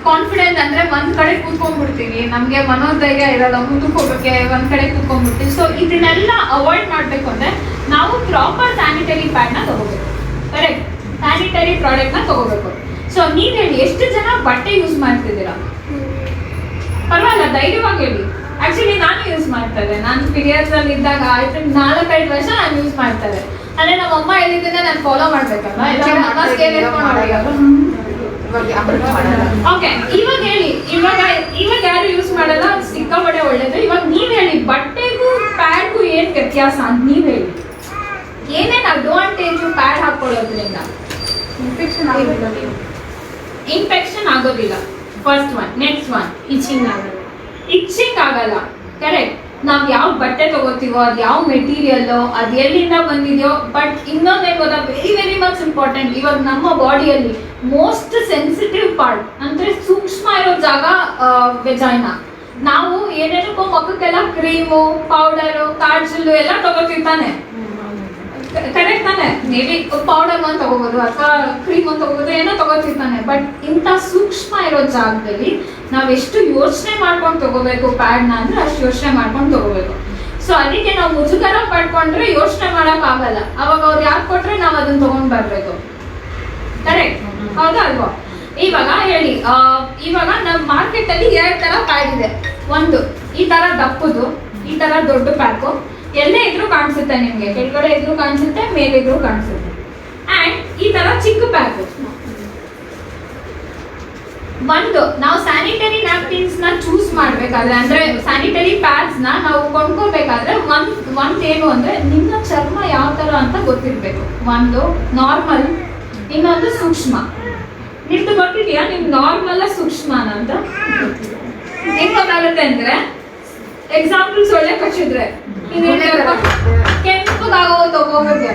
B: ಕಾನ್ಫಿಡೆನ್ಸ್ ಅಂದ್ರೆ ಒಂದ್ ಕಡೆ ಕೂತ್ಕೊಂಡ್ಬಿಡ್ತೀವಿ, ನಮಗೆ ಮನೋಧೈರ್ಯ ಇರಲ್ಲ, ಮುಂದಕ್ಕೆ ಹೋಗೋಕ್ಕೆ ಒಂದ್ ಕಡೆ ಕೂತ್ಕೊಂಡ್ಬಿಡ್ತೀವಿ. ಸೊ ಇದನ್ನೆಲ್ಲ ಅವಾಯ್ಡ್ ಮಾಡಬೇಕು ಅಂದ್ರೆ ನಾವು ಪ್ರಾಪರ್ ಸ್ಯಾನಿಟರಿ ಪ್ಯಾಡ್ನ ತಗೋಬೇಕು. ಕರೆಕ್ಟ್, ಸ್ಯಾನಿಟರಿ ಪ್ರಾಡಕ್ಟ್ನ ತಗೋಬೇಕು. ಸೊ ನೀವ್ ಹೇಳಿ, ಎಷ್ಟು ಜನ ಬಟ್ಟೆ ಯೂಸ್ ಮಾಡ್ತಿದ್ದೀರಾ? ಪರವಾಗಿಲ್ಲ, ಧೈರ್ಯವಾಗಿ ಹೇಳಿ. ಆಕ್ಚುಲಿ ನಾನು ಯೂಸ್ ಮಾಡ್ತಾ ಇದ್ದೆ, ನಾನು ಪೀರಿಯಡ್ಸ್ ಅಲ್ಲಿ ಇದ್ದಾಗ ಆಯ್ತು 4-5 ವರ್ಷ ನಾನು ಯೂಸ್ ಮಾಡ್ತಾ ಇದ್ದೆ. ಅಂದ್ರೆ ನಮ್ಮ ಅಮ್ಮ ಹೇಳಿದ್ದನ್ನ ನಾನು ಫಾಲೋ ಮಾಡ್ಬೇಕಲ್ಲ, ಓಕೆ. ಇವಾಗ ಹೇಳಿ, ಇವಾಗ ಯಾರು ಯೂಸ್ ಮಾಡಲ್ಲ, ಸಿಕ್ಕಾಪಟ್ಟೆ ಒಳ್ಳೇದು. ಇವಾಗ ನೀವ್ ಹೇಳಿ, ಬಟ್ಟೆಗೂ ಪ್ಯಾಡ್ಗೂ ಏನ್ ವ್ಯತ್ಯಾಸ ಅಂತ ನೀವ್ ಹೇಳಿ. ಏನೇನ್ ಅಡ್ವಾಂಟೇಜು ಪ್ಯಾಡ್ ಹಾಕೊಳ್ಳೋದ್ರಿಂದ? ಇನ್ಫೆಕ್ಷನ್ ಆಗೋದಿಲ್ಲ, first one. Next one, itching ಆಗಲ್ಲ. ಕರೆಕ್ಟ್, ನಾವ್ ಯಾವ ಬಟ್ಟೆ ತಗೋತೀವೋ, ಅದು ಯಾವ ಮೆಟೀರಿಯಲ್, ಅದು ಎಲ್ಲಿಂದ ಬಂದಿದೆಯೋ. ಬಟ್ ಇನ್ನೊಂದೇನು ಗೊತ್ತಾ, ವೆರಿ ಮಚ್ ಇಂಪಾರ್ಟೆಂಟ್, ಇವಾಗ ನಮ್ಮ ಬಾಡಿಯಲ್ಲಿ ಮೋಸ್ಟ್ ಸೆನ್ಸಿಟಿವ್ ಪಾರ್ಟ್ ಅಂದ್ರೆ ಸೂಕ್ಷ್ಮ ಇರೋ ಜಾಗ ವೆಜೈನಾ. ನಾವು ಏನೇನಕ್ಕೋ ಮಕ್ಕಕ್ಕೆಲ್ಲ ಕ್ರೀಮು, ಪೌಡರು, ಕಾಜಲ್ಲು ಎಲ್ಲ ತಗೋತಿರ್ತಾನೆ. ಕರೆಕ್ಟ್ ತಾನೆ? ಮೇಬಿ ಪೌಡರ್ ಒಂದು ತಗೋಬಹುದು ಅಥವಾ ಕ್ರೀಮ್ ಒಂದು ತಗೋಬಹುದು, ಏನೋ ತಗೋತಿರ್ತಾನೆ. ಬಟ್ ಇಂಥ ಸೂಕ್ಷ್ಮ ಇರೋ ಜಾಗದಲ್ಲಿ ನಾವೆಷ್ಟು ಯೋಚನೆ ಮಾಡ್ಕೊಂಡು ತಗೋಬೇಕು ಪ್ಯಾಡ್ನ ಅಂದ್ರೆ ಅಷ್ಟು ಯೋಚನೆ ಮಾಡ್ಕೊಂಡು ತಗೋಬೇಕು. ಸೊ ಅದಕ್ಕೆ ನಾವು ಮುಜುಗರ ಪಡ್ಕೊಂಡ್ರೆ ಯೋಚನೆ ಮಾಡಕ್ ಆಗಲ್ಲ. ಅವಾಗ ಅವ್ರು ಯಾರು ಕೊಟ್ರೆ ನಾವು ಅದನ್ನ ತಗೊಂಡ್ ಬರ್ಬೇಕು. ಕರೆಕ್ಟ್, ಹೌದಾ ಅಲ್ವಾ? ಇವಾಗ ಹೇಳಿ, ಇವಾಗ ನಮ್ಮ ಮಾರ್ಕೆಟ್ ಅಲ್ಲಿ 2 ತರ ಪ್ಯಾಡ್ ಇದೆ. ಒಂದು ಈ ತರ ದಪ್ಪದು, ಈ ತರ ದೊಡ್ಡ ಪ್ಯಾಕು. ಎಲ್ಲೇ ಇದ್ರೂ ಕಾಣಿಸುತ್ತೆ ನಿಮ್ಗೆ, ಕೆಳಗಡೆ ಇದ್ರೂ ಕಾಣಿಸುತ್ತೆ, ಮೇಲೆ ಇದ್ರೂ ಕಾಣಿಸುತ್ತೆ. ಅಂಡ್ ಈ ತರ ಚಿಕ್ಕ ಪ್ಯಾಕ್. ಒಂದು ನಾವು ಸ್ಯಾನಿಟರಿ ನ್ಯಾಪ್ಕಿನ್ಸ್ ನ ಚೂಸ್ ಮಾಡ್ಬೇಕಾದ್ರೆ, ಅಂದ್ರೆ ಸ್ಯಾನಿಟರಿ ಪ್ಯಾಡ್ಸ್ ನ ನಾವು ಕೊಂಡ್ಕೋಬೇಕಾದ್ರೆ ಒಂದ್ ಏನು ಅಂದ್ರೆ ನಿಮ್ಮ ಚರ್ಮ ಯಾವ ತರ ಅಂತ ಗೊತ್ತಿರ್ಬೇಕು. ಒಂದು ನಾರ್ಮಲ್, ಇನ್ನೊಂದು ಸೂಕ್ಷ್ಮ. ನಿಮ್ದು ಗೊತ್ತಿದೆಯಾ ನಿಮ್ ನಾರ್ಮಲ್ ಸೂಕ್ಷ್ಮ ಅಂತ? ಹೆಂಗ್ ಗೊತ್ತಾಗುತ್ತೆ ಅಂದ್ರೆ, ಎಕ್ಸಾಂಪಲ್ಸ್ ಒಳ್ಳೆ ಕಚ್ಚಿದ್ರೆ ಕೆಂಪಗಾಗೋ ತಗೋಬೇಕು.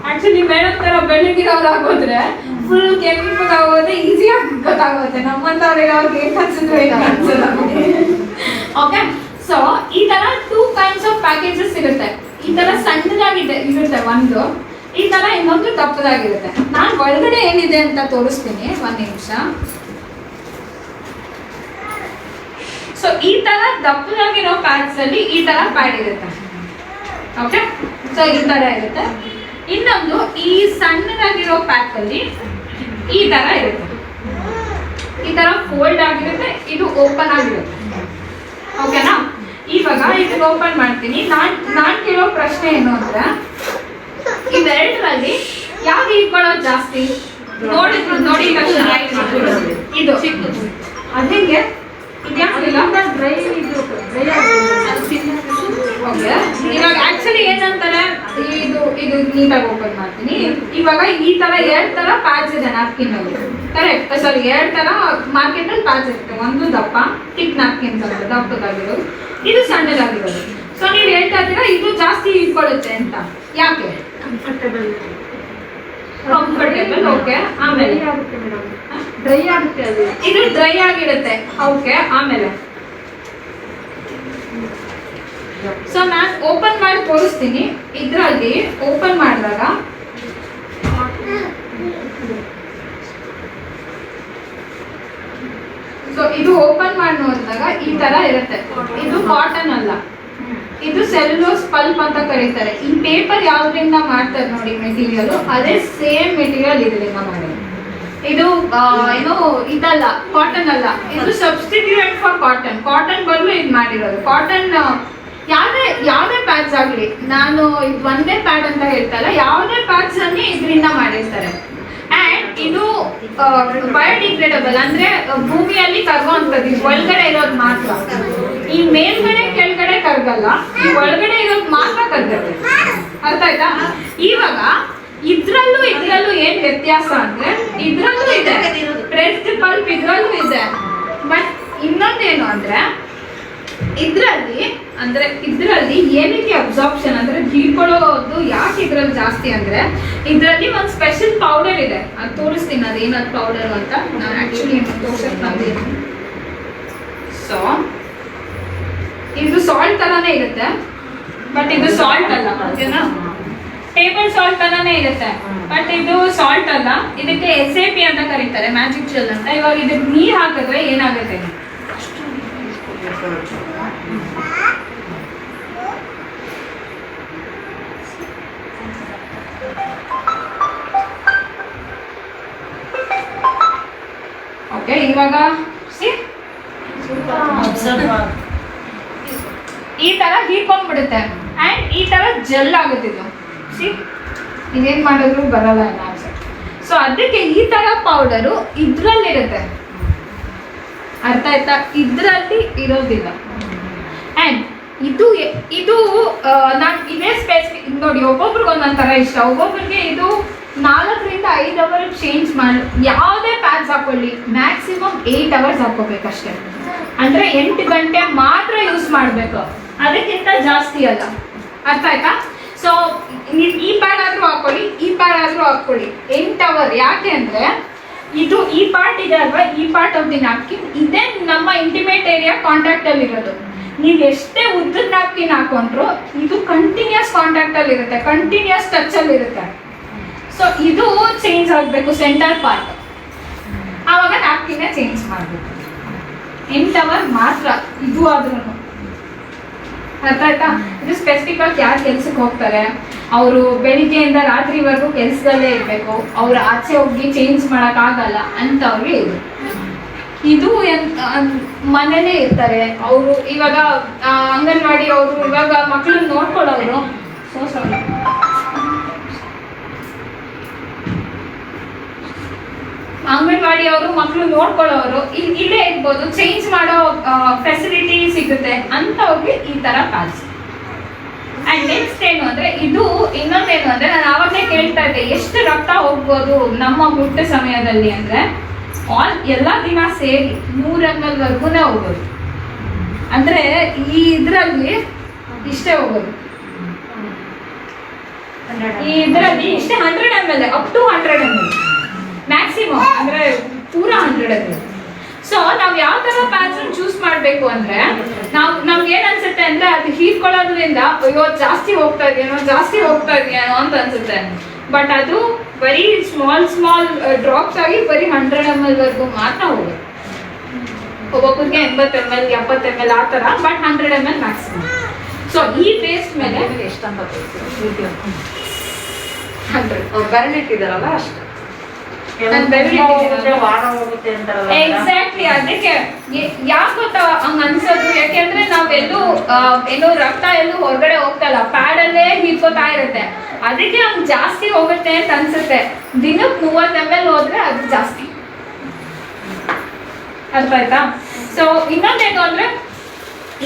B: ಆಕ್ಚುಲಿ ಮೇಡಮ್ ತರ ಬೆಳಗಿರೋರು ಆಗೋದ್ರೆ ಫುಲ್ ಕೆಂಪಗಾಗೋದ್ರೆ ಈಸಿಯಾಗಿ ಗೊತ್ತಾಗುತ್ತೆ. ನಮ್ಮಂತವ್ರಿಗೆ ಅವ್ರಿಗೆ ಏನ್ ಕನ್ಸಿದ್ರು ಏನ್ ಕನ್ಸಲ್ಲ. ಓಕೆ, ಸೊ ಈ ತರ 2 kinds ಆಫ್ ಪ್ಯಾಕೇಜಸ್ ಇರುತ್ತೆ. ಈ ತರ ಸಣ್ಣದಾಗಿದೆ ಇರುತ್ತೆ ಒಂದು, ಈ ತರ ಇನ್ನೊಂದು ದಪ್ಪದಾಗಿರುತ್ತೆ. ನಾನು ಒಳಗಡೆ ಏನಿದೆ ಅಂತ ತೋರಿಸ್ತೀನಿ, 1 ನಿಮಿಷ. ಸೊ ಈ ತರ ದಪ್ಪದಾಗಿರೋ ಪ್ಯಾಡ್ಸ್ ಅಲ್ಲಿ ಈ ತರ ಪ್ಯಾಡ್ ಇರುತ್ತೆ. ಓಕೆ, ಸೊ ಈ ತರ ಇರುತ್ತೆ. ಇನ್ನೊಂದು ಈ ಸಣ್ಣದಾಗಿರೋ ಪ್ಯಾಕ್ ಅಲ್ಲಿ ಈ ತರ ಇರುತ್ತೆ. ಈ ತರ ಫೋಲ್ಡ್ ಆಗಿರುತ್ತೆ, ಇದು ಓಪನ್ ಆಗಿರುತ್ತೆ. ಓಕೆನಾ? ಇವಾಗ ಇದನ್ನ ಓಪನ್ ಮಾಡ್ತೀನಿ. ನಾನ್ ಕೇಳೋ ಪ್ರಶ್ನೆ ಏನು ಅಂದ್ರೆ, ಇವೆರಡರಲ್ಲಿ ಯಾವ್ದು ಇಟ್ಕೊಳ್ಳೋದು ಜಾಸ್ತಿ? ನೋಡಿ ಇದು ಅದಂಗೆ ಇವಾಗ ಆಕ್ಚುಲಿ ಏನಂತಾರೆ, ಇದು ನೀಟಾಗಿ ಓಪನ್ ಮಾಡ್ತೀನಿ. ಇವಾಗ ಈ ತರ 2 ತರ ಪ್ಯಾಚ್ ಇದೆ ನ್ಯಾಪ್ಕಿನ್ ಅಲ್ಲಿ. ಕರೆಕ್ಟ್, ಸಾರಿ 2 ತರ ಮಾರ್ಕೆಟ್ ಅಲ್ಲಿ ಪ್ಯಾಚ್ ಇರುತ್ತೆ. ಒಂದು ದಪ್ಪ ಟಿಕ್ ನ್ಯಾಪ್ಕಿನ್ಸ್ ಅಂತ ದಪ್ಪದಾಗಿರೋದು, ಇದು ಸಣ್ಣದಾಗಿರೋದು. ಸೊ ನೀವು ಹೇಳ್ತಾ ಇದ್ದೀರಾ ಇದು ಜಾಸ್ತಿ ಇಟ್ಕೊಳ್ಳುತ್ತೆ ಅಂತ. ಯಾಕೆ? ಕಂಫರ್ಟೇಬಲ್. ಓಕೆ, ಆಮೇಲೆ ಡ್ರೈ ಆಗುತ್ತೆ, ಅದು ಇದು ಡ್ರೈ ಆಗಿರುತ್ತೆ. ಓಕೆ, ಆಮೇಲೆ ಸೊ ನಾನು ಓಪನ್ ಮಾಡಿ ತೋರಿಸ್ತೀನಿ. ಇದರಲ್ಲಿ ಓಪನ್ ಮಾಡಿದಾಗ ಸೊ ಇದು ಓಪನ್ ಮಾಡಿ ನೋಡಿದಾಗ ಈ ತರ ಇರುತ್ತೆ. ಇದು ಕಾಟನ್ ಅಲ್ಲ, ಇದು ಸೆಲ್ಯುಲೋಸ್ ಪಲ್ಪ್ ಅಂತ ಕರೀತಾರೆ. ಈ ಪೇಪರ್ ಯಾವ್ದ್ರಿಂದ ಮಾಡ್ತಾರೆ ನೋಡಿ ಮೆಟೀರಿಯಲ್, ಅದೇ ಸೇಮ್ ಮೆಟೀರಿಯಲ್ ಇದರಿಂದ ಮಾಡಿರೋದು. ಇದು ಏನೋ ಇದಲ್ಲ, ಕಾಟನ್ ಅಲ್ಲ, ಇದು ಸಬ್ಸ್ಟಿಟ್ಯೂಟ್ ಫಾರ್ ಕಾಟನ್. ಕಾಟನ್ ಬದಲು ಇದು ಮಾಡಿರೋದು. ಕಾಟನ್ ಯಾವುದೇ ಪ್ಯಾಡ್ಸ್ ಆಗಲಿ, ನಾನು ಇದು ಒಂದೇ ಪ್ಯಾಡ್ ಅಂತ ಹೇಳ್ತಲ್ಲ, ಯಾವುದೇ ಪ್ಯಾಡ್ಸ್ ಅನ್ನಿ ಇದರಿಂದ ಮಾಡಿರ್ತಾರೆ. ಅಂಡ್ ಇದು ಬಯೋಡಿಗ್ರೇಡಬಲ್, ಅಂದ್ರೆ ಭೂಮಿಯಲ್ಲಿ ಕರಗುವಂಥದ್ದು. ಒಳಗಡೆ ಇರೋದು ಮಾತ್ರ, ಈ ಮೇಲ್ಗಡೆ ಕೆಳಗಡೆ ಕರಗಲ್ಲ, ಈ ಒಳಗಡೆ ಇರೋದು ಮಾತ್ರ ಕರಗುತ್ತೆ. ಅರ್ಥ ಆಯ್ತಾ? ಇವಾಗ ಇದ್ರಲ್ಲೂ ಏನ್ ವ್ಯತ್ಯಾಸ ಅಂದ್ರೆ, ಇದ್ರಲ್ಲೂ ಇದೆ ಪ್ರೆಸ್ಡ್ ಪಲ್ಪ್, ಇದ್ರಲ್ಲೂ ಇದೆ. ಬಟ್ ಇನ್ನೊಂದೇನು ಅಂದರೆ ಇದರಲ್ಲಿ ಏನಕ್ಕೆ ಅಬ್ಸಾರ್ಪ್ಷನ್ ಅಂದರೆ ಹೀರ್ಕೊಳ್ಳೋದು ಯಾಕೆ ಇದರಲ್ಲಿ ಜಾಸ್ತಿ ಅಂದರೆ ಇದರಲ್ಲಿ ಒಂದು ಸ್ಪೆಷಲ್ ಪೌಡರ್ ಇದೆ. ಅದು ತೋರಿಸ್ತೀನಿ ಅದೇನದು ಪೌಡರು ಅಂತ. ನಾನು ಆ್ಯಕ್ಚುಲಿ ತೋರ್ಸಕ್ಕೆ ಬಂದಿದ್ದೀನಿ. ಸೊ ಇದು ಸಾಲ್ಟ್ ಥರನೇ ಇರುತ್ತೆ, ಬಟ್ ಇದು ಸಾಲ್ಟ್ ಅಲ್ಲ, ಓಕೆನಾ? ಟೇಬಲ್ ಸಾಲ್ಟ್ ಥರನೇ ಇರುತ್ತೆ, ಬಟ್ ಇದು ಸಾಲ್ಟ್ ಅಲ್ಲ. ಇದಕ್ಕೆ SAP ಅಂತ ಕರೀತಾರೆ, ಮ್ಯಾಜಿಕ್ ಜೆಲ್ ಅಂತ. ಇವಾಗ ಇದಕ್ಕೆ ನೀರು ಹಾಕಿದ್ರೆ ಏನಾಗುತ್ತೆ? ಓಕೆ, ಇವಾಗ ಈ ತರ ಹೀರ್ಕೊಂಡ್ಬಿಡುತ್ತೆ ಅಂಡ್ ಈ ತರ ಜೆಲ್ ಆಗುತ್ತೆ ಇದು. ಇದೇನ್ ಮಾಡಿದ್ರು ಬರಲ್ಲ ಅನ್ಸುತ್ತೆ. ಸೊ ಅದಕ್ಕೆ ಈ ತರ ಪೌಡರು ಇದ್ರಲ್ಲಿರುತ್ತೆ, ಅರ್ಥ ಆಯ್ತಾ? ಇದರಲ್ಲಿ ಇರೋದಿಲ್ಲ. ಆ್ಯಂಡ್ ಇದು ನಾನು ಇದೇ ಸ್ಪೆಸಿಫಿಕ್ ನೋಡಿ, ಒಬ್ಬೊಬ್ರಿಗೆ ಒಂದೊಂದು ಥರ ಇಷ್ಟ. ಒಬ್ಬೊಬ್ರಿಗೆ ಇದು 4 ರಿಂದ 5 ಅವರ್ ಚೇಂಜ್ ಮಾಡಿ, ಯಾವುದೇ ಪ್ಯಾಡ್ಸ್ ಹಾಕೊಳ್ಳಿ ಮ್ಯಾಕ್ಸಿಮಮ್ 8 ಅವರ್ಸ್ ಹಾಕೋಬೇಕಷ್ಟೇ. ಅಂದರೆ 8 ಗಂಟೆ ಮಾತ್ರ ಯೂಸ್ ಮಾಡಬೇಕು, ಅದಕ್ಕಿಂತ ಜಾಸ್ತಿ ಅಲ್ಲ. ಅರ್ಥ ಆಯ್ತಾ? ಸೊ ಈ ಪ್ಯಾಡ್ ಆದರೂ ಹಾಕೊಳ್ಳಿ, ಈ ಪ್ಯಾಡ್ ಆದರೂ ಹಾಕೊಳ್ಳಿ 8 ಅವರ್. ಯಾಕೆ ಅಂದರೆ ಇದು ಈ ಪಾರ್ಟ್ ಇದೆ ಅಲ್ವಾ, ಈ ಪಾರ್ಟ್ ಆಫ್ ದಿ ನ್ಯಾಪ್ಕಿನ್ ಇದೇ ನಮ್ಮ ಇಂಟಿಮೇಟ್ ಏರಿಯಾ ಕಾಂಟ್ಯಾಕ್ಟಲ್ಲಿ ಇರೋದು. ನೀವು ಎಷ್ಟೇ ಉದ್ದದ ನ್ಯಾಪ್ಕಿನ್ ಹಾಕೊಂಡ್ರು ಇದು ಕಂಟಿನ್ಯೂಸ್ ಕಾಂಟ್ಯಾಕ್ಟಲ್ಲಿ ಇರುತ್ತೆ, ಕಂಟಿನ್ಯೂಸ್ ಟಚಲ್ಲಿ ಇರುತ್ತೆ. ಸೊ ಇದು ಚೇಂಜ್ ಆಗಬೇಕು ಸೆಂಟರ್ ಪಾರ್ಟ್, ಆವಾಗ ನ್ಯಾಪ್ಕಿನ್ನೇ ಚೇಂಜ್ ಮಾಡಬೇಕು. 8 ಅವರ್ ಮಾತ್ರ ಇದು ಆದ್ರೂ. ಅರ್ಥ ಆಯ್ತಾ? ಇದು ಸ್ಪೆಸಿಫಿಕ್ ಆಗಿ ಯಾರು ಕೆಲ್ಸಕ್ಕೆ ಹೋಗ್ತಾರೆ, ಅವರು ಬೆಳಿಗ್ಗೆಯಿಂದ ರಾತ್ರಿವರೆಗೂ ಕೆಲಸದಲ್ಲೇ ಇರಬೇಕು, ಅವ್ರು ಆಚೆ ಹೋಗಿ ಚೇಂಜ್ ಮಾಡೋಕ್ಕಾಗಲ್ಲ ಅಂಥವ್ರಿಗೆ ಇದು ಮನೇಲೇ ಇರ್ತಾರೆ ಅವರು. ಇವಾಗ ಅಂಗನವಾಡಿ ಅವರು ಇವಾಗ ಮಕ್ಕಳನ್ನ ನೋಡ್ಕೊಳ್ಳೋರು, ಅಂಗನವಾಡಿ ಅವರು ಮಕ್ಕಳು ನೋಡ್ಕೊಳ್ಳೋರು ಇಲ್ಲೇ ಇರ್ಬೋದು, ಚೇಂಜ್ ಮಾಡೋ ಫೆಸಿಲಿಟಿ ಸಿಗುತ್ತೆ ಅಂಥವ್ರಿಗೆ ಈ ಥರ ಪ್ಯಾಡ್ಸ್. ಆ್ಯಂಡ್ ನೆಕ್ಸ್ಟ್ ಏನು ಅಂದರೆ ಇದು ಇನ್ನೊಂದೇನು ಅಂದರೆ, ನಾನು ಆವಾಗಲೇ ಕೇಳ್ತಾ ಇದ್ದೆ ಎಷ್ಟು ರಕ್ತ ಹೋಗ್ಬೋದು ನಮ್ಮ ಹುಟ್ಟ ಸಮಯದಲ್ಲಿ ಅಂದರೆ ಎಲ್ಲ ದಿನ ಸೇರಿ 100 ml ವರೆಗೂನೇ ಹೋಗೋದು. ಅಂದರೆ ಈ ಇದರಲ್ಲಿ ಇಷ್ಟೇ ಹೋಗೋದು, ಈ ಇದರಲ್ಲಿ ಇಷ್ಟೇ 100 ml, up to 100 ml maximum, ಅಂದರೆ ಪೂರಾ 100 ml. ಸೊ ನಾವು ಯಾವ ಥರ ಪ್ಯಾಡ್ಸನ್ನು ಚೂಸ್ ಮಾಡಬೇಕು ಅಂದರೆ, ನಮ್ಗೆ ಏನು ಅನ್ಸುತ್ತೆ ಅಂದರೆ ಅದು ಹೀರ್ಕೊಳ್ಳೋದ್ರಿಂದ ಅಯ್ಯೋ ಜಾಸ್ತಿ ಹೋಗ್ತಾ ಇದೆಯೇನೋ ಅಂತ ಅನ್ಸುತ್ತೆ. ಬಟ್ ಅದು ಬರೀ ಸ್ಮಾಲ್ ಡ್ರಾಪ್ಸ್ ಆಗಿ ಬರೀ 100 ml ವರೆಗೂ ಮಾತ್ರ ಹೋಗುತ್ತೆ. ಒಬ್ಬೊಬ್ಬರಿಗೆ 80 ml 70 ml ಆ ಥರ, ಬಟ್ 100 ml ಮ್ಯಾಕ್ಸಿಮಮ್. ಸೊ ಈ ಬೇಸ್ ಮೇಲೆ
A: ಎಷ್ಟಂತ 100 ಬೆರಳಿಟ್ಟಿದಾರಲ್ಲ ಅಷ್ಟು
B: ಎಕ್ಸಾಕ್ಟ್ಲಿ. ಅದಕ್ಕೆ ಯಾಕೆ ಗೊತ್ತಾ ಹಂಗ ಅನ್ಸೋದು, ಯಾಕೆಂದ್ರೆ ನಾವೆಲ್ಲೂ ಏನೋ ರಕ್ತ ಎಲ್ಲೂ ಹೊರಗಡೆ ಹೋಗ್ತಲ್ಲ, ಪ್ಯಾಡಲ್ಲೇ ಹೀರ್ಕೋತಾ ಇರುತ್ತೆ, ಅದಕ್ಕೆ ಹಂಗೆ ಜಾಸ್ತಿ ಹೋಗುತ್ತೆ ಅಂತ ಅನ್ಸುತ್ತೆ. ದಿನಕ್ಕೆ 30 ml ಹೋದ್ರೆ ಅದು ಜಾಸ್ತಿ. ಅರ್ಥ ಆಯ್ತಾ? ಸೊ ಇನ್ನೊಂದೇನು ಅಂದ್ರೆ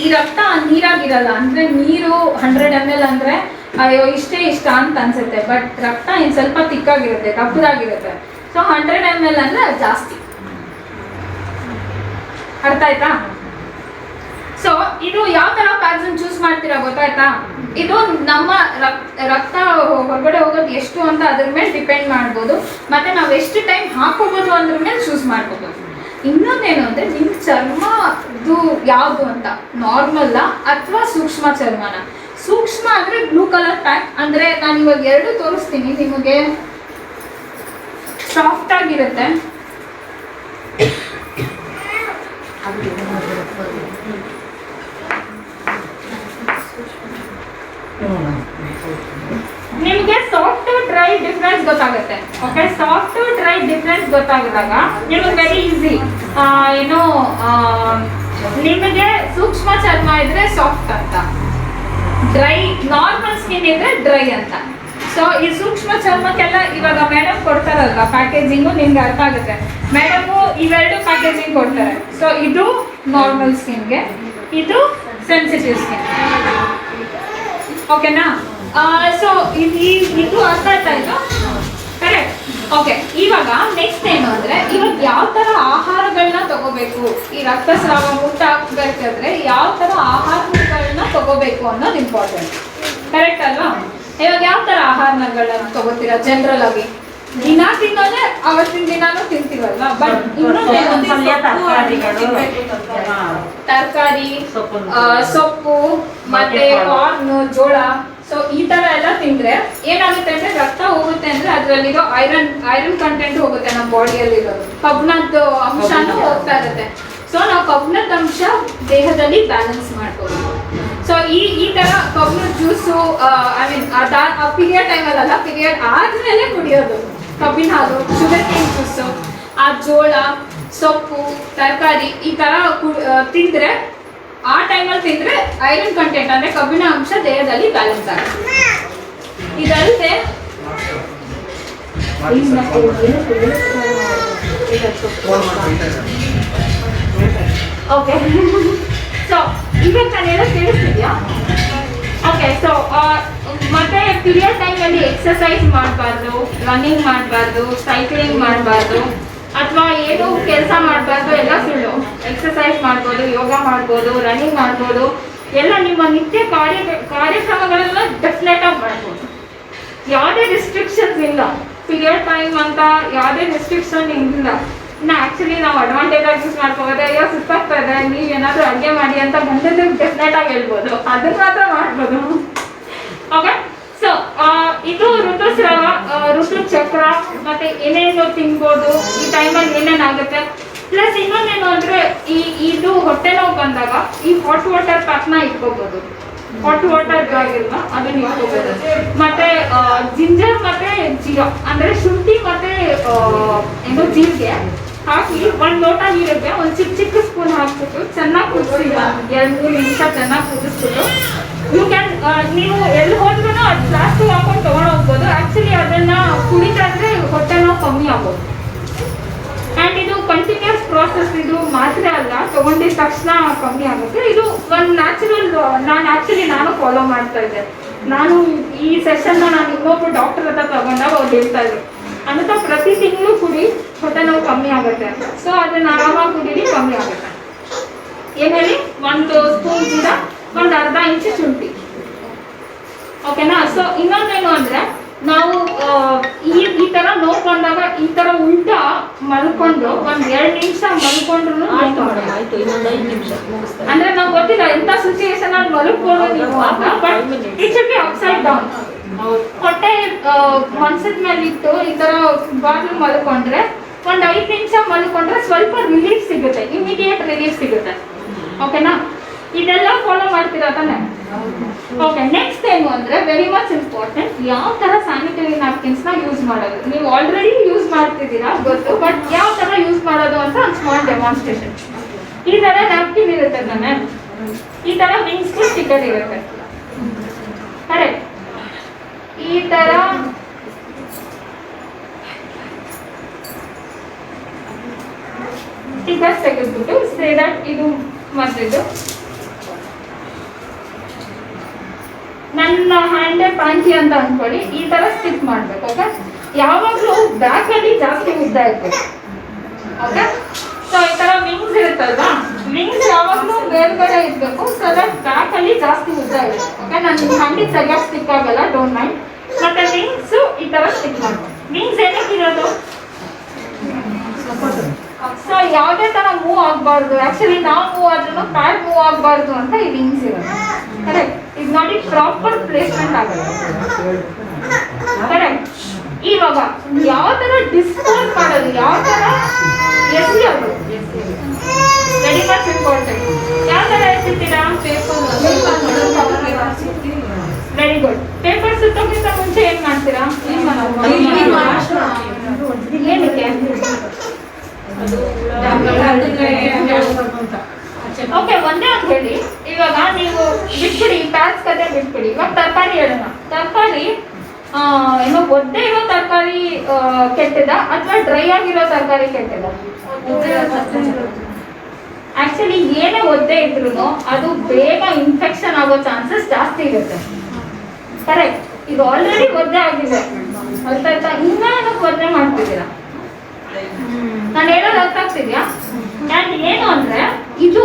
B: ಈ ರಕ್ತ ನೀರಾಗಿರಲ್ಲ, ಅಂದ್ರೆ ನೀರು 100 ml ಅಂದ್ರೆ ಅಯ್ಯೋ ಇಷ್ಟ ಅಂತ ಅನ್ಸುತ್ತೆ. ಬಟ್ ರಕ್ತ ಇನ್ನು ಸ್ವಲ್ಪ ತಿಕ್ಕಾಗಿರುತ್ತೆ, ದಪ್ಪದಾಗಿರುತ್ತೆ. ಸೊ 100 ml ಅಂದ್ರೆ ಅದು ಜಾಸ್ತಿ. ಅರ್ಥ ಆಯ್ತಾ? ಸೊ ಇದು ಯಾವ ತರ ಪ್ಯಾಡ್ಸ್ ಚೂಸ್ ಮಾಡ್ತೀರಾ ಗೊತ್ತಾಯ್ತಾ? ಇದು ನಮ್ಮ ರಕ್ತ ಹೊರಗಡೆ ಹೋಗೋದು ಎಷ್ಟು ಅಂತ ಅದ್ರ ಮೇಲೆ ಡಿಪೆಂಡ್ ಮಾಡ್ಬೋದು, ಮತ್ತೆ ನಾವು ಎಷ್ಟು ಟೈಮ್ ಹಾಕೋಬಹುದು ಅದ್ರ ಮೇಲೆ ಚೂಸ್ ಮಾಡ್ಕೋಬಹುದು. ಇನ್ನೊಂದೇನು ಅಂದ್ರೆ ನಿಮ್ಮ ಚರ್ಮದು ಯಾವುದು ಅಂತ, ನಾರ್ಮಲ್ ಅಥವಾ ಸೂಕ್ಷ್ಮ ಚರ್ಮನ? ಸೂಕ್ಷ್ಮ ಅಂದ್ರೆ ಬ್ಲೂ ಕಲರ್ ಪ್ಯಾಕ್, ಅಂದ್ರೆ ನಾನು ಇವಾಗ 2 ತೋರಿಸ್ತೀನಿ ನಿಮಗೆ. ಸಾಫ್ಟ್ ಆಗಿರುತ್ತೆ, ನಿಮಗೆ ಸಾಫ್ಟ್ ಡ್ರೈ ಡಿಫ್ರೆನ್ಸ್ ಗೊತ್ತಾಗುತ್ತೆ. ಓಕೆ, ಸಾಫ್ಟ್ ಡ್ರೈ ಡಿಫ್ರೆನ್ಸ್ ಗೊತ್ತಾಗಿದಾಗ ನಿಮಗೆ ವೆರಿ ಈಸಿ. ಏನೋ ನಿಮಗೆ ಸೂಕ್ಷ್ಮ ಚರ್ಮ ಇದ್ರೆ ಸಾಫ್ಟ್ ಅಂತ, ಡ್ರೈ ನಾರ್ಮಲ್ ಸ್ಕಿನ್ ಇದ್ರೆ ಡ್ರೈ ಅಂತ. ಸೊ ಈ ಸೂಕ್ಷ್ಮ ಚರ್ಮಕ್ಕೆಲ್ಲ ಇವಾಗ ಮೇಡಮ್ ಕೊಡ್ತಾರಲ್ವ ಪ್ಯಾಕೇಜಿಂಗು, ನಿಮ್ಗೆ ಅರ್ಥ ಆಗುತ್ತೆ. ಮೇಡಮು ಇವೆರಡು ಪ್ಯಾಕೇಜಿಂಗ್ ಕೊಡ್ತಾರೆ. ಸೊ ಇದು ನಾರ್ಮಲ್ ಸ್ಕಿನ್ಗೆ, ಇದು ಸೆನ್ಸಿಟಿವ್ ಸ್ಕಿನ್. ಓಕೆನಾ? ಸೊ ಇದು ಅರ್ಥ ಆಯ್ತಾ? ಇದು ಕರೆಕ್ಟ್. ಓಕೆ, ಇವಾಗ ನೆಕ್ಸ್ಟ್ ಏನು ಅಂದರೆ, ಇವಾಗ ಯಾವ ಥರ ಆಹಾರಗಳನ್ನ ತಗೋಬೇಕು ತಗೋಬೇಕು, ಈ ರಕ್ತಸ್ರಾವ ಮುಟ್ಟ ಹಾಕ್ಬೇಕಾದ್ರೆ ಯಾವ ಥರ ಆಹಾರಗಳನ್ನ ತಗೋಬೇಕು ಅನ್ನೋದು ಇಂಪಾರ್ಟೆಂಟ್. ಕರೆಕ್ಟ್ ಅಲ್ವಾ? ಇವಾಗ ಯಾವ ಥರ ಆಹಾರಗಳನ್ನ ತಗೋತೀರಾ ಜನರಲ್ ಆಗಿ? ದಿನ ತಿನ್ನೋದೇ ಅವತ್ತಿನ ದಿನಾನು ತಿಂತೀವಲ್ಲ, ಬಟ್ ತರಕಾರಿ, ಸೊಪ್ಪು ಮತ್ತೆ ಕಾರ್ನ್, ಜೋಳ, ಸೊ ಈ ತರ ಎಲ್ಲ ತಿಂದ್ರೆ ಏನಾಗುತ್ತೆ ಅಂದ್ರೆ ರಕ್ತ ಹೋಗುತ್ತೆ ಅಂದ್ರೆ ಅದರಲ್ಲಿರೋ ಐರನ್ ಕಂಟೆಂಟ್ ಹೋಗುತ್ತೆ ನಮ್ಮ ಬಾಡಿಯಲ್ಲಿರೋದು, ಕಬ್ಬಿಣದ ಅಂಶನೂ ಹೋಗ್ತಾ ಇರುತ್ತೆ. ಸೊ ನಾವು ಕಬ್ಬಿಣದ ಅಂಶ ದೇಹದಲ್ಲಿ ಬ್ಯಾಲೆನ್ಸ್ ಮಾಡ್ಬೋದು. ಸೊ ಈ ತರ ಕಬ್ಬಿಣದ ಜ್ಯೂಸು ಐ ಮೀನ್ ಪೀರಿಯಡ್ ಟೈಮಲ್ಲ, ಪೀರಿಯಡ್ ಆದ್ಮೇಲೆ ಕುಡಿಯೋದು ಕಬ್ಬಿನ ಹಾಲು, ಶುಗರ್ ಕೇನ್ ಜ್ಯೂಸು, ಆ ಜೋಳ, ಸೊಪ್ಪು, ತರಕಾರಿ ಈ ತರ ತಿಂದ್ರೆ, ಆ ಟೈಮಲ್ಲಿ ತಿಂದ್ರೆ ಐರನ್ ಕಂಟೆಂಟ್ ಅಂದ್ರೆ ಕಬ್ಬಿಣ ಅಂಶ ದೇಹದಲ್ಲಿ ಬ್ಯಾಲೆನ್ಸ್ ಆಗುತ್ತೆ. ಇದಲ್ಲದೆ ಓಕೆ, ಸೊ ಇವಾಗ ನಾನು ಹೇಳೋದು ಕೇಳಿಸ್ತಿದ್ಯಾ? ಓಕೆ, ಸೊ ಮತ್ತೆ ಪೀರಿಯಡ್ ಟೈಮಲ್ಲಿ ಎಕ್ಸಸೈಸ್ ಮಾಡಬಾರ್ದು, ರನ್ನಿಂಗ್ ಮಾಡಬಾರ್ದು, ಸೈಕ್ಲಿಂಗ್ ಮಾಡಬಾರ್ದು, ಅಥವಾ ಏನು ಕೆಲಸ ಮಾಡಬಾರ್ದು, ಎಲ್ಲ ಸುಳ್ಳು. ಎಕ್ಸಸೈಸ್ ಮಾಡ್ಬೋದು, ಯೋಗ ಮಾಡ್ಬೋದು, ರನ್ನಿಂಗ್ ಮಾಡ್ಬೋದು, ಎಲ್ಲ ನಿಮ್ಮ ನಿತ್ಯ ಕಾರ್ಯಕ್ರಮಗಳೆಲ್ಲ ಡೆಫಿನೆಟ್ ಆಗಿ ಮಾಡ್ಬೋದು. ಯಾವುದೇ ರಿಸ್ಟ್ರಿಕ್ಷನ್ಸ್ ಇಲ್ಲ. ಪೀರಿಯಡ್ ಟೈಮ್ ಅಂತ ಯಾವುದೇ ರಿಸ್ಟ್ರಿಕ್ಷನ್ ಇಲ್ಲ. ಇನ್ನು ಆ್ಯಕ್ಚುಲಿ ನಾವು ಅಡ್ವಾಂಟೇಜ್ ಆಗಿ ಯೂಸ್ ಮಾಡ್ಕೋಬೋದು. ಅಯ್ಯೋ ಸುತ್ತಾಗ್ತಾ ಇದೆ, ನೀವು ಏನಾದರೂ ಅಡುಗೆ ಮಾಡಿ ಅಂತ ಬಂದಿದ್ದು ಡೆಫಿನೆಟ್ ಆಗಿ ಹೇಳ್ಬೋದು, ಅದನ್ನ ಮಾತ್ರ ಮಾಡ್ಬೋದು. ಓಕೆ, ಸೊ ಇದು ಋತುಸ್ರಾವ, ಋತುಚಕ್ರ, ಮತ್ತೆ ಏನೇನು ತಿನ್ಬೋದು, ಈ ಟೈಮಲ್ಲಿ ಏನೇನಾಗುತ್ತೆ. ಪ್ಲಸ್ ಇನ್ನೊಂದೇನು ಅಂದರೆ ಇದು ಹೊಟ್ಟೆ ನೋವು ಬಂದಾಗ ಈ ಹಾಟ್ ವಾಟರ್ ಪ್ಯಾಕ್ನ ಇಟ್ಕೋಬೋದು. ಹಾಟ್ ವಾಟರ್ ಆಗಿಲ್ವಾ ಅದನ್ನ ಇಟ್ಕೋಬೋದು. ಮತ್ತೆ ಜಿಂಜರ್ ಮತ್ತೆ ಜೀರಾ ಅಂದರೆ ಶುಂಠಿ ಮತ್ತೆ ಏನು ಜೀರಿಗೆ ಹಾಕಿ 1 ಲೋಟ ನೀರಿಗೆ ಒಂದು ಚಿಕ್ಕ ಸ್ಪೂನ್ ಹಾಕ್ಬಿಟ್ಟು ಚೆನ್ನಾಗಿ ಕುದಿಸಿ 2-3 ನಿಮಿಷ ಚೆನ್ನಾಗಿ ಕುದಿಸ್ಬಿಟ್ಟು ನೀವು ಎಲ್ಲಿ ಹೋದ್ರೂ ಅದು ಪ್ಲಾಸ್ಟಿಕ್ ಹಾಕೊಂಡು ತೊಗೊಂಡು ಹೋಗ್ಬೋದು. ಆ್ಯಕ್ಚುಲಿ ಅದನ್ನು ಕುಡಿತಾ ಇದ್ರೆ ಹೊಟ್ಟೆ ನೋವು ಕಮ್ಮಿ ಆಗೋದು. ಆ್ಯಂಡ್ ಇದು ಕಂಟಿನ್ಯೂಸ್ ಪ್ರಾಸೆಸ್, ಇದು ಮಾತ್ರ ಅಲ್ಲ, ತೊಗೊಂಡಿದ ತಕ್ಷಣ ಕಮ್ಮಿ ಆಗುತ್ತೆ. ಇದು ಒಂದು ನ್ಯಾಚುರಲ್, ನಾನು ಫಾಲೋ ಮಾಡ್ತಾ ಇದ್ದೆ. ನಾನು ಈ ಸೆಷನ್ನ ನಾನು ಇನ್ನೊಬ್ಬರು ಡಾಕ್ಟರ್ ಹತ್ರ ತಗೊಂಡಾಗ ಅವ್ರು ಹೇಳ್ತಾ ಇದ್ರು, ಅಂತ ಪ್ರತಿ ತಿಂಗಳು ಕುಡಿ, ಹೊಟ್ಟೆ ನೋವು ಕಮ್ಮಿ ಆಗುತ್ತೆ. ಸೊ ಅದನ್ನ ಆರಾಮಾಗಿ ಕುಡೀರಿ, ಕಮ್ಮಿ ಆಗುತ್ತೆ. ಏನೇಳಿ 1 ಸ್ಪೂನ್ ಜೀರಾ, 1 ಅರ್ಧ ಇಂಚು ಶುಂಠಿ. ಓಕೆನಾ? ಸೊ ಇನ್ನೊಂದೇನು ಅಂದರೆ ನಾವು ಈ ಥರ ನೋವು ಬಂದಾಗ ಈ ಥರ ಉಲ್ಟಾ ಮಲ್ಕೊಂಡು 1-2 ನಿಮಿಷ ಮಲ್ಕೊಂಡ್ರು ಅಂದರೆ ನಾವು ಗೊತ್ತಿಲ್ಲ ಎಂಥ ಸಿಚುಯೇಷನ್ ಅಲ್ಲಿ ಮಲ್ಕೊಂಡು ನೀವು ಅಂತ, but it should be upside down. ಹೊಟ್ಟೆ ಮನ್ಸದ ಮೇಲೆ ಇಟ್ಟು ಈ ಥರ ಬಾಗಿಲು ಮಲ್ಕೊಂಡ್ರೆ 1-5 ನಿಮಿಷ ಮಲ್ಕೊಂಡ್ರೆ ಸ್ವಲ್ಪ ರಿಲೀಫ್ ಸಿಗುತ್ತೆ, ಇಮಿಡಿಯೇಟ್ ರಿಲೀಫ್ ಸಿಗುತ್ತೆ. ಓಕೆನಾ? ಇದೆಲ್ಲ ಫಾಲೋ ಮಾಡ್ತೀರಾ ತಾನೆ? ಓಕೆ, ನೆಕ್ಸ್ಟ್ ಏನು ಅಂದರೆ ವೆರಿ ಮಚ್ ಇಂಪಾರ್ಟೆಂಟ್, ಯಾವ ಥರ ಸ್ಯಾನಿಟರಿ ನ್ಯಾಪ್ಕಿನ್ಸ್ನ ಯೂಸ್ ಮಾಡೋದು. ನೀವು ಆಲ್ರೆಡಿ ಯೂಸ್ ಮಾಡ್ತಿದ್ದೀರಾ ಗೊತ್ತು, ಬಟ್ ಯಾವ ಥರ ಯೂಸ್ ಮಾಡೋದು ಅಂತ ಒಂದು ಸ್ಮಾಲ್ ಡೆಮಾನ್ಸ್ಟ್ರೇಷನ್. ಈ ಥರ ನ್ಯಾಪ್ಕಿನ್ ಇರುತ್ತೆ ತಾನೆ, ಈ ಥರ ವಿಂಗ್ಸ್ಗೂ ಸ್ಟಿಕ್ಕರ್ ಇರುತ್ತೆ. ಕರೆಕ್ಟ್? ಈ ಥರ ಸ್ಟಿಕ್ಕರ್ಸ್ ತೆಗೆದ್ಬಿಟ್ಟು ಸೇ ದಟ್ ಇದು ಮದ್ದಿದ್ದು ನನ್ನ ಹ್ಯಾಂಡೆ ಪ್ಯಾಂಟಿ ಅಂತ ಅಂದ್ಕೊಳ್ಳಿ, ಈ ತರ ಸ್ಟಿಚ್ ಮಾಡ್ಬೇಕು. ಓಕೆ, ಯಾವಾಗಲೂ ಬ್ಯಾಕ್ ಅಲ್ಲಿ ಜಾಸ್ತಿ ಉದ್ದ ಇರ್ಬೇಕು. ಓಕೆ, ಸೊ ಈ ತರ ವಿಂಗ್ಸ್ ಇರುತ್ತಲ್ವಾ, ವಿಂಗ್ಸ್ ಯಾವಾಗಲೂ ಮೇಲ್ಗಡೆ ಇರಬೇಕು, ಸೊ ದಟ್ ಬ್ಯಾಕ್ ಅಲ್ಲಿ ಜಾಸ್ತಿ ಉದ್ದ ಇರುತ್ತೆ. ಓಕೆ, ನನ್ನ ಹ್ಯಾಂಡಿಗೆ ಸರಿಯಾಗಿ ಸ್ಟಿಕ್ ಆಗಲ್ಲ, ಡೋಂಟ್ ಮೈಂಡ್. ಮತ್ತೆ ವಿಂಗ್ಸ್ ಈ ತರ ಸ್ಟಿಕ್ ಮಾಡ್ಬೇಕು. ವಿಂಗ್ಸ್ ಏನಕ್ಕಿರೋದು? ಸೊ ಯಾವುದೇ ತರ ಮೂವ್ ಆಗಬಾರ್ದು. ಆಕ್ಚುಲಿ ನಾವು ಮೂವ್ ಆದ್ರೂ ಪ್ಯಾಡ್ ಮೂವ್ ಆಗಬಾರ್ದು ಅಂತ ಈ ವಿಂಗ್ಸ್ ಇರೋದು. ಕರೆಕ್ಟ್? ಇದು ನೋಡಿ ಪ್ರಾಪರ್ ಪ್ಲೇಸ್ಮೆಂಟ್ ಆಗುತ್ತೆ. ಕರೆಕ್ಟ್? ಇವಾಗ ಯಾವ ತರ ಡಿಸ್ಪೋಸ್ ಮಾಡೋದು, ಯಾವ ತರ ಎಸೆಯೋದು, ವೆರಿ ಮಚ್ ಇಂಪಾರ್ಟೆಂಟ್. ಯಾವ ತರ ಎಸಿತೀರಾ? Very good. ಪೇಪರ್ ಸುತ್ತೋಕ್ಕಿಂತ ಮುಂಚೆ ಏನ್ ಮಾಡ್ತೀರಾ? ಏನಕ್ಕೆ? ಓಕೆ, ಒಂದೇ ಅಂತ ಹೇಳಿ. ಇವಾಗ ನೀವು ಬಿಟ್ಬಿಡಿ, ಪ್ಯಾಚ್ ಕತೆ ಬಿಟ್ಬಿಡಿ. ಇವಾಗ ತರಕಾರಿ ಹೇಳೋಣ. ತರಕಾರಿ ಏನೋ ಒದ್ದೆ ಇರೋ ತರಕಾರಿ ಕೆಟ್ಟದ ಅಥವಾ ಡ್ರೈ ಆಗಿರೋ ತರಕಾರಿ ಕೆಟ್ಟದ? ಆಕ್ಚುಲಿ ಏನೇ ಒದ್ದೆ ಇದ್ರು ಅದು ಬೇಗ ಇನ್ಫೆಕ್ಷನ್ ಆಗೋ ಚಾನ್ಸಸ್ ಜಾಸ್ತಿ ಇರುತ್ತೆ. ಕರೆಕ್ಟ್? ಇದು ಆಲ್ರೆಡಿ ಒದ್ದೆ ಆಗಿದೆ, ಅರ್ಥ ಆಯ್ತಾ? ಇನ್ನೂ ಏನಕ್ಕೆ ಒದ್ದೆ ಮಾಡ್ತಿದ್ದೀರಾ? ನಾನು ಹೇಳೋದು ಅರ್ಥ ಆಗ್ತಿದ್ಯಾ? ನಾನು ಏನು ಅಂದ್ರೆ ಇದು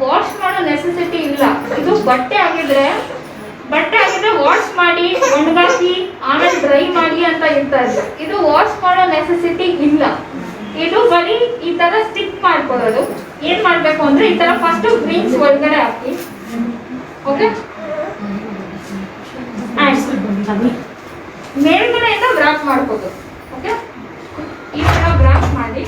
B: ವಾಶ್ ಮಾಡೋ ನೆಸೆಸಿಟಿ ಇಲ್ಲ. ಇದು ಬಟ್ಟೆ ಆಗಿದ್ರೆ ವಾಶ್ ಮಾಡಿ ಒಣಗಾಕಿ ಆಮೇಲೆ ಡ್ರೈ ಮಾಡಿ ಅಂತ ಇರ್ತಾ ಇದೆ. ಇದು ವಾಶ್ ಮಾಡೋ ನೆಸೆಸಿಟಿ ಇಲ್ಲ. ಇದು ಬರೀ ಈ ತರ ಸ್ಟಿಕ್ ಮಾಡ್ಕೊಳ್ಳೋದು. ಏನ್ ಮಾಡ್ಬೇಕು ಅಂದ್ರೆ ಈ ತರ ಫಸ್ಟ್ ಗ್ರೀನ್ಸ್ ಒಳಗಡೆ ಹಾಕಿ, ಓಕೆ, ಮೇಲ್ಗಡೆಯಿಂದ ವ್ರಾಪ್ ಮಾಡ್ಬೋದು. ಓಕೆ, ಈ ತರ ವ್ರಾಪ್ ಮಾಡಿ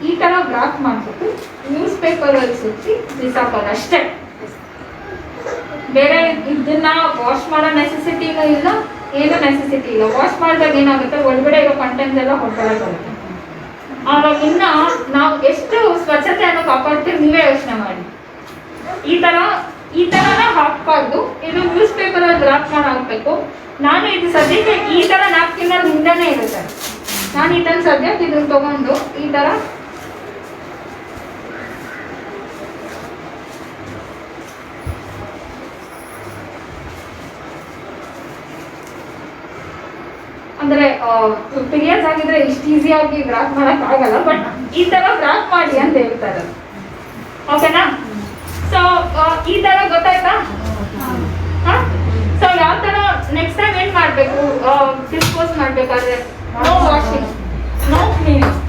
B: ಈ ತರ ವ್ರಾಪ್ ಮಾಡ್ಬಿಟ್ಟು ನ್ಯೂಸ್ ಪೇಪರ್ ಅಲ್ಲಿ ಸುತ್ತಿ ಬಿಸಾಕೋದು ಅಷ್ಟೇ. ಬೇರೆ ಇದನ್ನ ವಾಶ್ ಮಾಡೋ ನೆಸೆಸಿಟಿನೂ ಇಲ್ಲ, ಏನು ನೆಸೆಸಿಟಿ ಇಲ್ಲ. ವಾಶ್ ಮಾಡಿದಾಗ ಏನಾಗುತ್ತೆ, ಒಳಗಡೆ ಇರೋ ಕಂಟೆಂಟ್ಸ್ ಎಲ್ಲ ಹೊರಗಡೆ. ಆವಾಗ ಇನ್ನ ನಾವು ಎಷ್ಟು ಸ್ವಚ್ಛತೆಯನ್ನು ಕಾಪಾಡ್ತೀವಿ ನೀವೇ ಯೋಚನೆ ಮಾಡಿ. ಈ ತರನ ಹಾಕ್ಬಾರ್ದು. ಇದು ನ್ಯೂಸ್ ಪೇಪರ್ ಅಲ್ಲಿ ವ್ರಾಪ್ ಮಾಡಿ ಹಾಕ್ಬೇಕು. ನಾನು ಇದು ಸದ್ಯಕ್ಕೆ ಈ ತರ ನ್ಯಾಪ್ಕಿನ್ ಅಲ್ಲಿ ಹಿಂದೆನೇ ಇರುತ್ತೆ. ನಾನು ಇದನ್ನ ಸದ್ಯಕ್ಕೆ ಇದನ್ನ ತಗೊಂಡು ಈ ತರ ಅಂದ್ರೆ ಪೀರಿಯಡ್ಸ್ ಆಗಿದ್ರೆ ಇಷ್ಟು ಈಸಿಯಾಗಿ ವ್ರಾಪ್ ಮಾಡಕ್ ಆಗಲ್ಲ, ಬಟ್ ಈ ತರ ವ್ರಾಪ್ ಮಾಡಿ ಅಂತ ಹೇಳ್ತಾರೆ. ಓಕೆನಾ? ಸೊ ಈ ತರ ಗೊತ್ತಾಯ್ತಾ? ಸೊ ಯಾವ ತರ ನೆಕ್ಸ್ಟ್ ಟೈಮ್ ಏನ್ ಮಾಡ್ಬೇಕು, ಡಿಸ್ಪೋಸ್ ಮಾಡ್ಬೇಕಾದ್ರೆ no washing, no cleaning,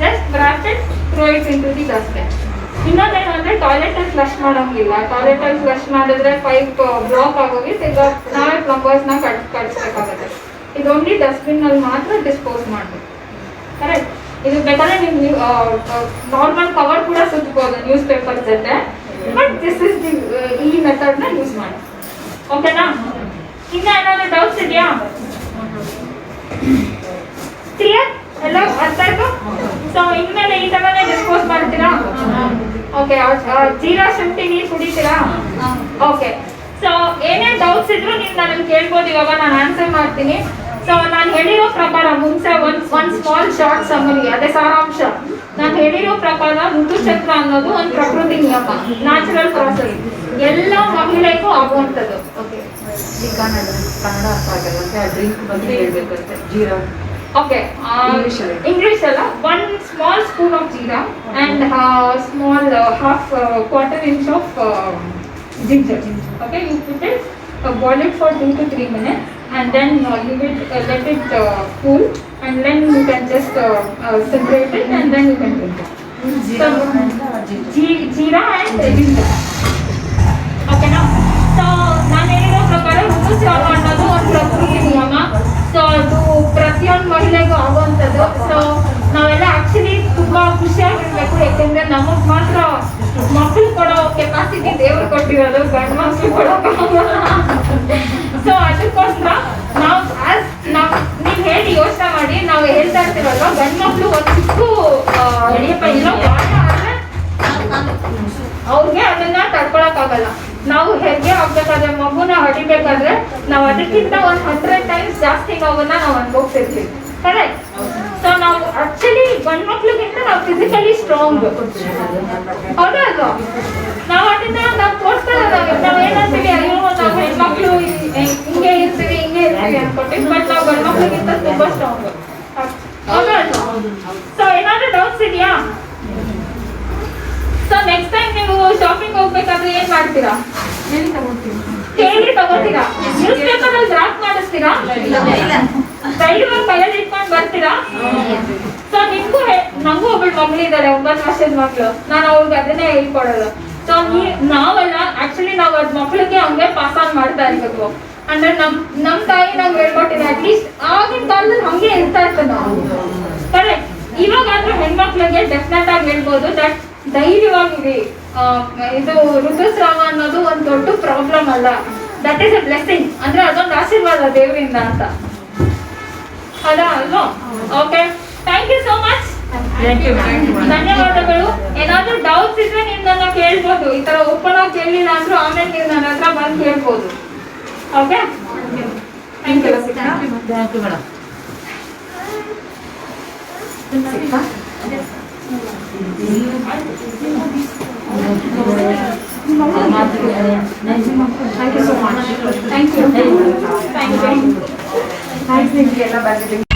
B: just wrap it, throw it into the dustbin. ಇನ್ನೊಂದೇನು ಅಂದ್ರೆ ಟಾಯ್ಲೆಟ್ ಅಲ್ಲಿ ಫ್ಲಶ್ ಮಾಡೋಂಗಿಲ್ಲ. ಟಾಯ್ಲೆಟ್ ಅಲ್ಲಿ ಫ್ಲಶ್ ಮಾಡಿದ್ರೆ ಪೈಪ್ ಬ್ಲಾಕ್ ಆಗೋಗಿ ನಾವೇ ಪ್ಲಂಬರ್ಸ್ನ ಕಳಿಸ್ಬೇಕಾಗುತ್ತೆ. ಇದು ಓನ್ಲಿ ಡಸ್ಟ್ಬಿನ್ ಅಲ್ಲಿ ಮಾತ್ರ ಡಿಸ್ಪೋಸ್ ಮಾಡಬೇಕು. ಕರೆಕ್ಟ್? ಇದು ಬೇಕಾದ್ರೆ ನೀವು ನಾರ್ಮಲ್ ಕವರ್ ಕೂಡ ಸುತ್ತಬಹುದು ನ್ಯೂಸ್ ಪೇಪರ್ ಜೊತೆ, ಬಟ್ ದಿಸ್ ಇಸ್ ದಿ ಈ ಮೆಥಡ್ ನ ಯೂಸ್ ಮಾಡಿ. ಓಕೆನಾ? ಇನ್ನ ಏನಾದ್ರು ಡೌಟ್ಸ್ ಇದೆಯಾ? ಕ್ಲಿಯರ್? ಎಲ್ಲ ಅರ್ಥ ಆಯ್ತು? ಸೊ ಇನ್ಮೇಲೆ ಈ ತರನೇ ಡಿಸ್ಪೋಸ್ ಮಾಡ್ತೀರಾ? ಓಕೆ. ಜೀರಾ ಶುಂಠಿ ನೀರು ಕುಡಿತೀರಾ? ಓಕೆ. ಸೊ ಏನೇ ಡೌಟ್ಸ್ ಇದ್ರು ನೀವು ನನಗೆ ಕೇಳ್ಬೋದು. ಇವಾಗ ನಾನು ಆನ್ಸರ್ ಮಾಡ್ತೀನಿ. ಸೊ ನಾನು ಹೇಳಿರೋ ಪ್ರಕಾರ ಮುಂಚೆ ಒಂದು ಸ್ಮಾಲ್ ಶಾರ್ಟ್ ಸಮರಿ, ಅದೇ ಸಾರಾಂಶ. ನಾನು ಹೇಳಿರೋ ಪ್ರಕಾರ ಋತುಚಕ್ರ ಅನ್ನೋದು ಒಂದು ಪ್ರಕೃತಿ ನಿಯಮ, ನ್ಯಾಚುರಲ್ ಪ್ರಾಸೆಸ್, ಎಲ್ಲ ಮಹಿಳೆಗೂ ಆಗುವಂಥದ್ದು. ಓಕೆ,
A: ಕನ್ನಡ ಅರ್ಥ ಆಗಲ್ಲ, ಡ್ರಿಂಕ್ ಬಗ್ಗೆ ಹೇಳ್ಬೇಕಂತೆ. ಜೀರಾ,
B: ಓಕೆ, ಇಂಗ್ಲಿಷ್ ಅಲ್ಲ. 1 small spoon of jeera and small half quarter inch of ginger. Okay, you put it, boil it for 2 to 3 minutes and then leave it, let it cool, and then you can just separate it and then you can drink it. Jeera and ginger. Okay, now so ನಾನು ಹೇಳಿರೋ ಪ್ರಕಾರ ಋತುಸ್ರಾವ ಅನ್ನೋದು ಒಂದು ಪ್ರಕೃತಿ ನಿಯಮ. So ಅದು ಪ್ರತಿಯೊಂದು ಮಹಿಳೆಗೂ ಆಗುವಂಥದ್ದು. ಸೊ ನಾವೆಲ್ಲ ಆಕ್ಚುಲಿ ತುಂಬಾ ಖುಷಿಯಾಗಿರ್ಬೇಕು, ಯಾಕೆಂದ್ರೆ ನಮಗ್ ಮಾತ್ರ ಮಕ್ಕಳು ಕೊಡೋ ಕೆಪಾಸಿಟಿ ದೇವರು ಕೊಟ್ಟಿರೋದು, ಗಂಡು ಮಕ್ಕಳು ಕೊಡೋಕ್ಕಾಗಲ್ಲ. ಸೊ ಅದಕ್ಕೋಸ್ಕರ ನಾವು ನೀವು ಹೇಳಿ ಯೋಚನೆ ಮಾಡಿ, ನಾವು ಹೇಳ್ತಾ ಇರ್ತೀವಲ್ವ, ಗಂಡು ಮಕ್ಕಳು ಒಂದು ಚಿಕ್ಕ ಎಳೆಯಪ್ಪ ಇಲ್ಲೋ ಗಾಯ ಆದ್ರೆ ಅವ್ರಿಗೆ ಅದನ್ನ ತಡ್ಕೊಳಕ್ಕಾಗಲ್ಲ. ನಾವು ಹೆರಿಗೆ ಆಗ್ಬೇಕಾದ್ರೆ, ಮಗುನ ಹಡಿಬೇಕಾದ್ರೆ ನಾವು ಅದಕ್ಕಿಂತ 100 times ಜಾಸ್ತಿ ನೋವನ್ನ ನಾವು ಅನುಭವಿಸಿರ್ತೀವಿ. ಕರೆಕ್ಟ್? ಸೊ ನಾವು ಆಕ್ಚುಲಿ ಗಂಡು ಮಕ್ಳಿಗಿಂತ ನಾವು ಫಿಸಿಕಲಿ ಸ್ಟ್ರಾಂಗ್, ಹೌದಾ ಅಲ್ವಾ? ನಾವು ಅದನ್ನ ನಾವು ತೋರಿಸ್ತಾ ನಾವು ಏನಂತೀವಿ, ಅಯ್ಯೋ ನಾವು ಹೆಣ್ಮಕ್ಳು ಹಿಂಗೆ ಇರ್ತೀವಿ ಅನ್ಕೊತೀವಿ, ಬಟ್ ನಾವು ಗಂಡು ಮಕ್ಳಿಗಿಂತ ತುಂಬಾ ಸ್ಟ್ರಾಂಗ್, ಹೌದಾ ಅಲ್ವಾ? ಸೊ ಏನಾದ್ರೂ ಡೌಟ್ಸ್ ಇದೆಯಾ? ಸೊ ನೆಕ್ಸ್ಟ್ ಟೈಮ್ ನೀವು ಶಾಪಿಂಗ್ ಹೋಗ್ಬೇಕಾದ್ರೆ ಏನ್ ಮಾಡ್ತೀರಾ? ಕೇಳಿ ತಗೋತೀರಾ? ನ್ಯೂಸ್ ಪೇಪರ್ ಅಲ್ಲಿ ಡ್ರಾಫ್ಟ್ ಮಾಡಿಸ್ತೀರಾ? ಡೈರಿ ಕೈಯಲ್ಲಿ ಇಟ್ಕೊಂಡು ಬರ್ತೀರಾ? ಸೊ ನಿಮ್ಗೂ ನಂಗೂ ಒಬ್ಬಳು ಮಗಳಿದ್ದಾಳೆ, 9 ವರ್ಷದ ಮಕ್ಕಳು. ನಾನು ಅವ್ರಿಗೆ ಅದನ್ನೇ ಹೇಳ್ಕೊಡೋದು. ಸೊ ನಾವೆಲ್ಲ ಆಕ್ಚುಲಿ ನಾವು ಅದ್ ಮಕ್ಳಿಗೆ ಹಂಗೆ ಪಾಸ್ ಆನ್ ಮಾಡ್ತಾ ಇರ್ಬೇಕು. ಅಂದ್ರೆ ನಮ್ ತಾಯಿ ನಂಗೆ ಹೇಳ್ಕೊಟ್ಟಿದೆ. ಅಟ್ಲೀಸ್ಟ್ ಆಗಿನ ಕಾಲದಲ್ಲಿ ಹಂಗೆ ಇರ್ತಾ ಇತ್ತು ನಾವು. ಕರೆಕ್ಟ್? ಇವಾಗಾದ್ರೂ ಹೆಣ್ಮಕ್ಳಿಗೆ ಡೆಫಿನೆಟ್ ಆಗಿ ಹೇಳ್ಬೋದು ದಟ್ ಧೈರ್ಯವಾಗಿರಿ. ಇದು ಋತುಸ್ರಾವ ಅನ್ನೋದು ಒಂದು ದೊಡ್ಡ ಪ್ರಾಬ್ಲಮ್ ಅಲ್ಲ, ದಟ್ ಈಸ್ ಎ ಬ್ಲೆಸ್ಸಿಂಗ್. ಅಂದ್ರೆ ಅದೊಂದು ಆಶೀರ್ವಾದ ದೇವರಿಂದ ಅಂತ, ಹೌದಾ ಅಲ್ವಾ? Okay, thank you so much. ಧನ್ಯವಾದಗಳು. ಏನಾದ್ರೂ ಡೌಟ್ಸ್ ಇದ್ರೆ ನೀವು ನನ್ನ ಕೇಳ್ಬೋದು. ಈ ತರ ಓಪನ್ ಆಗಿ ಕೇಳಲಿಲ್ಲ ಅಂದ್ರೂ ಆಮೇಲೆ ನೀವು ನನ್ನ ಹತ್ರ ಬಂದು ಕೇಳ್ಬೋದು. Okay, thank you.
A: Thank you madam. Thank you so much. Thank you. Thank you. Nice to meet you.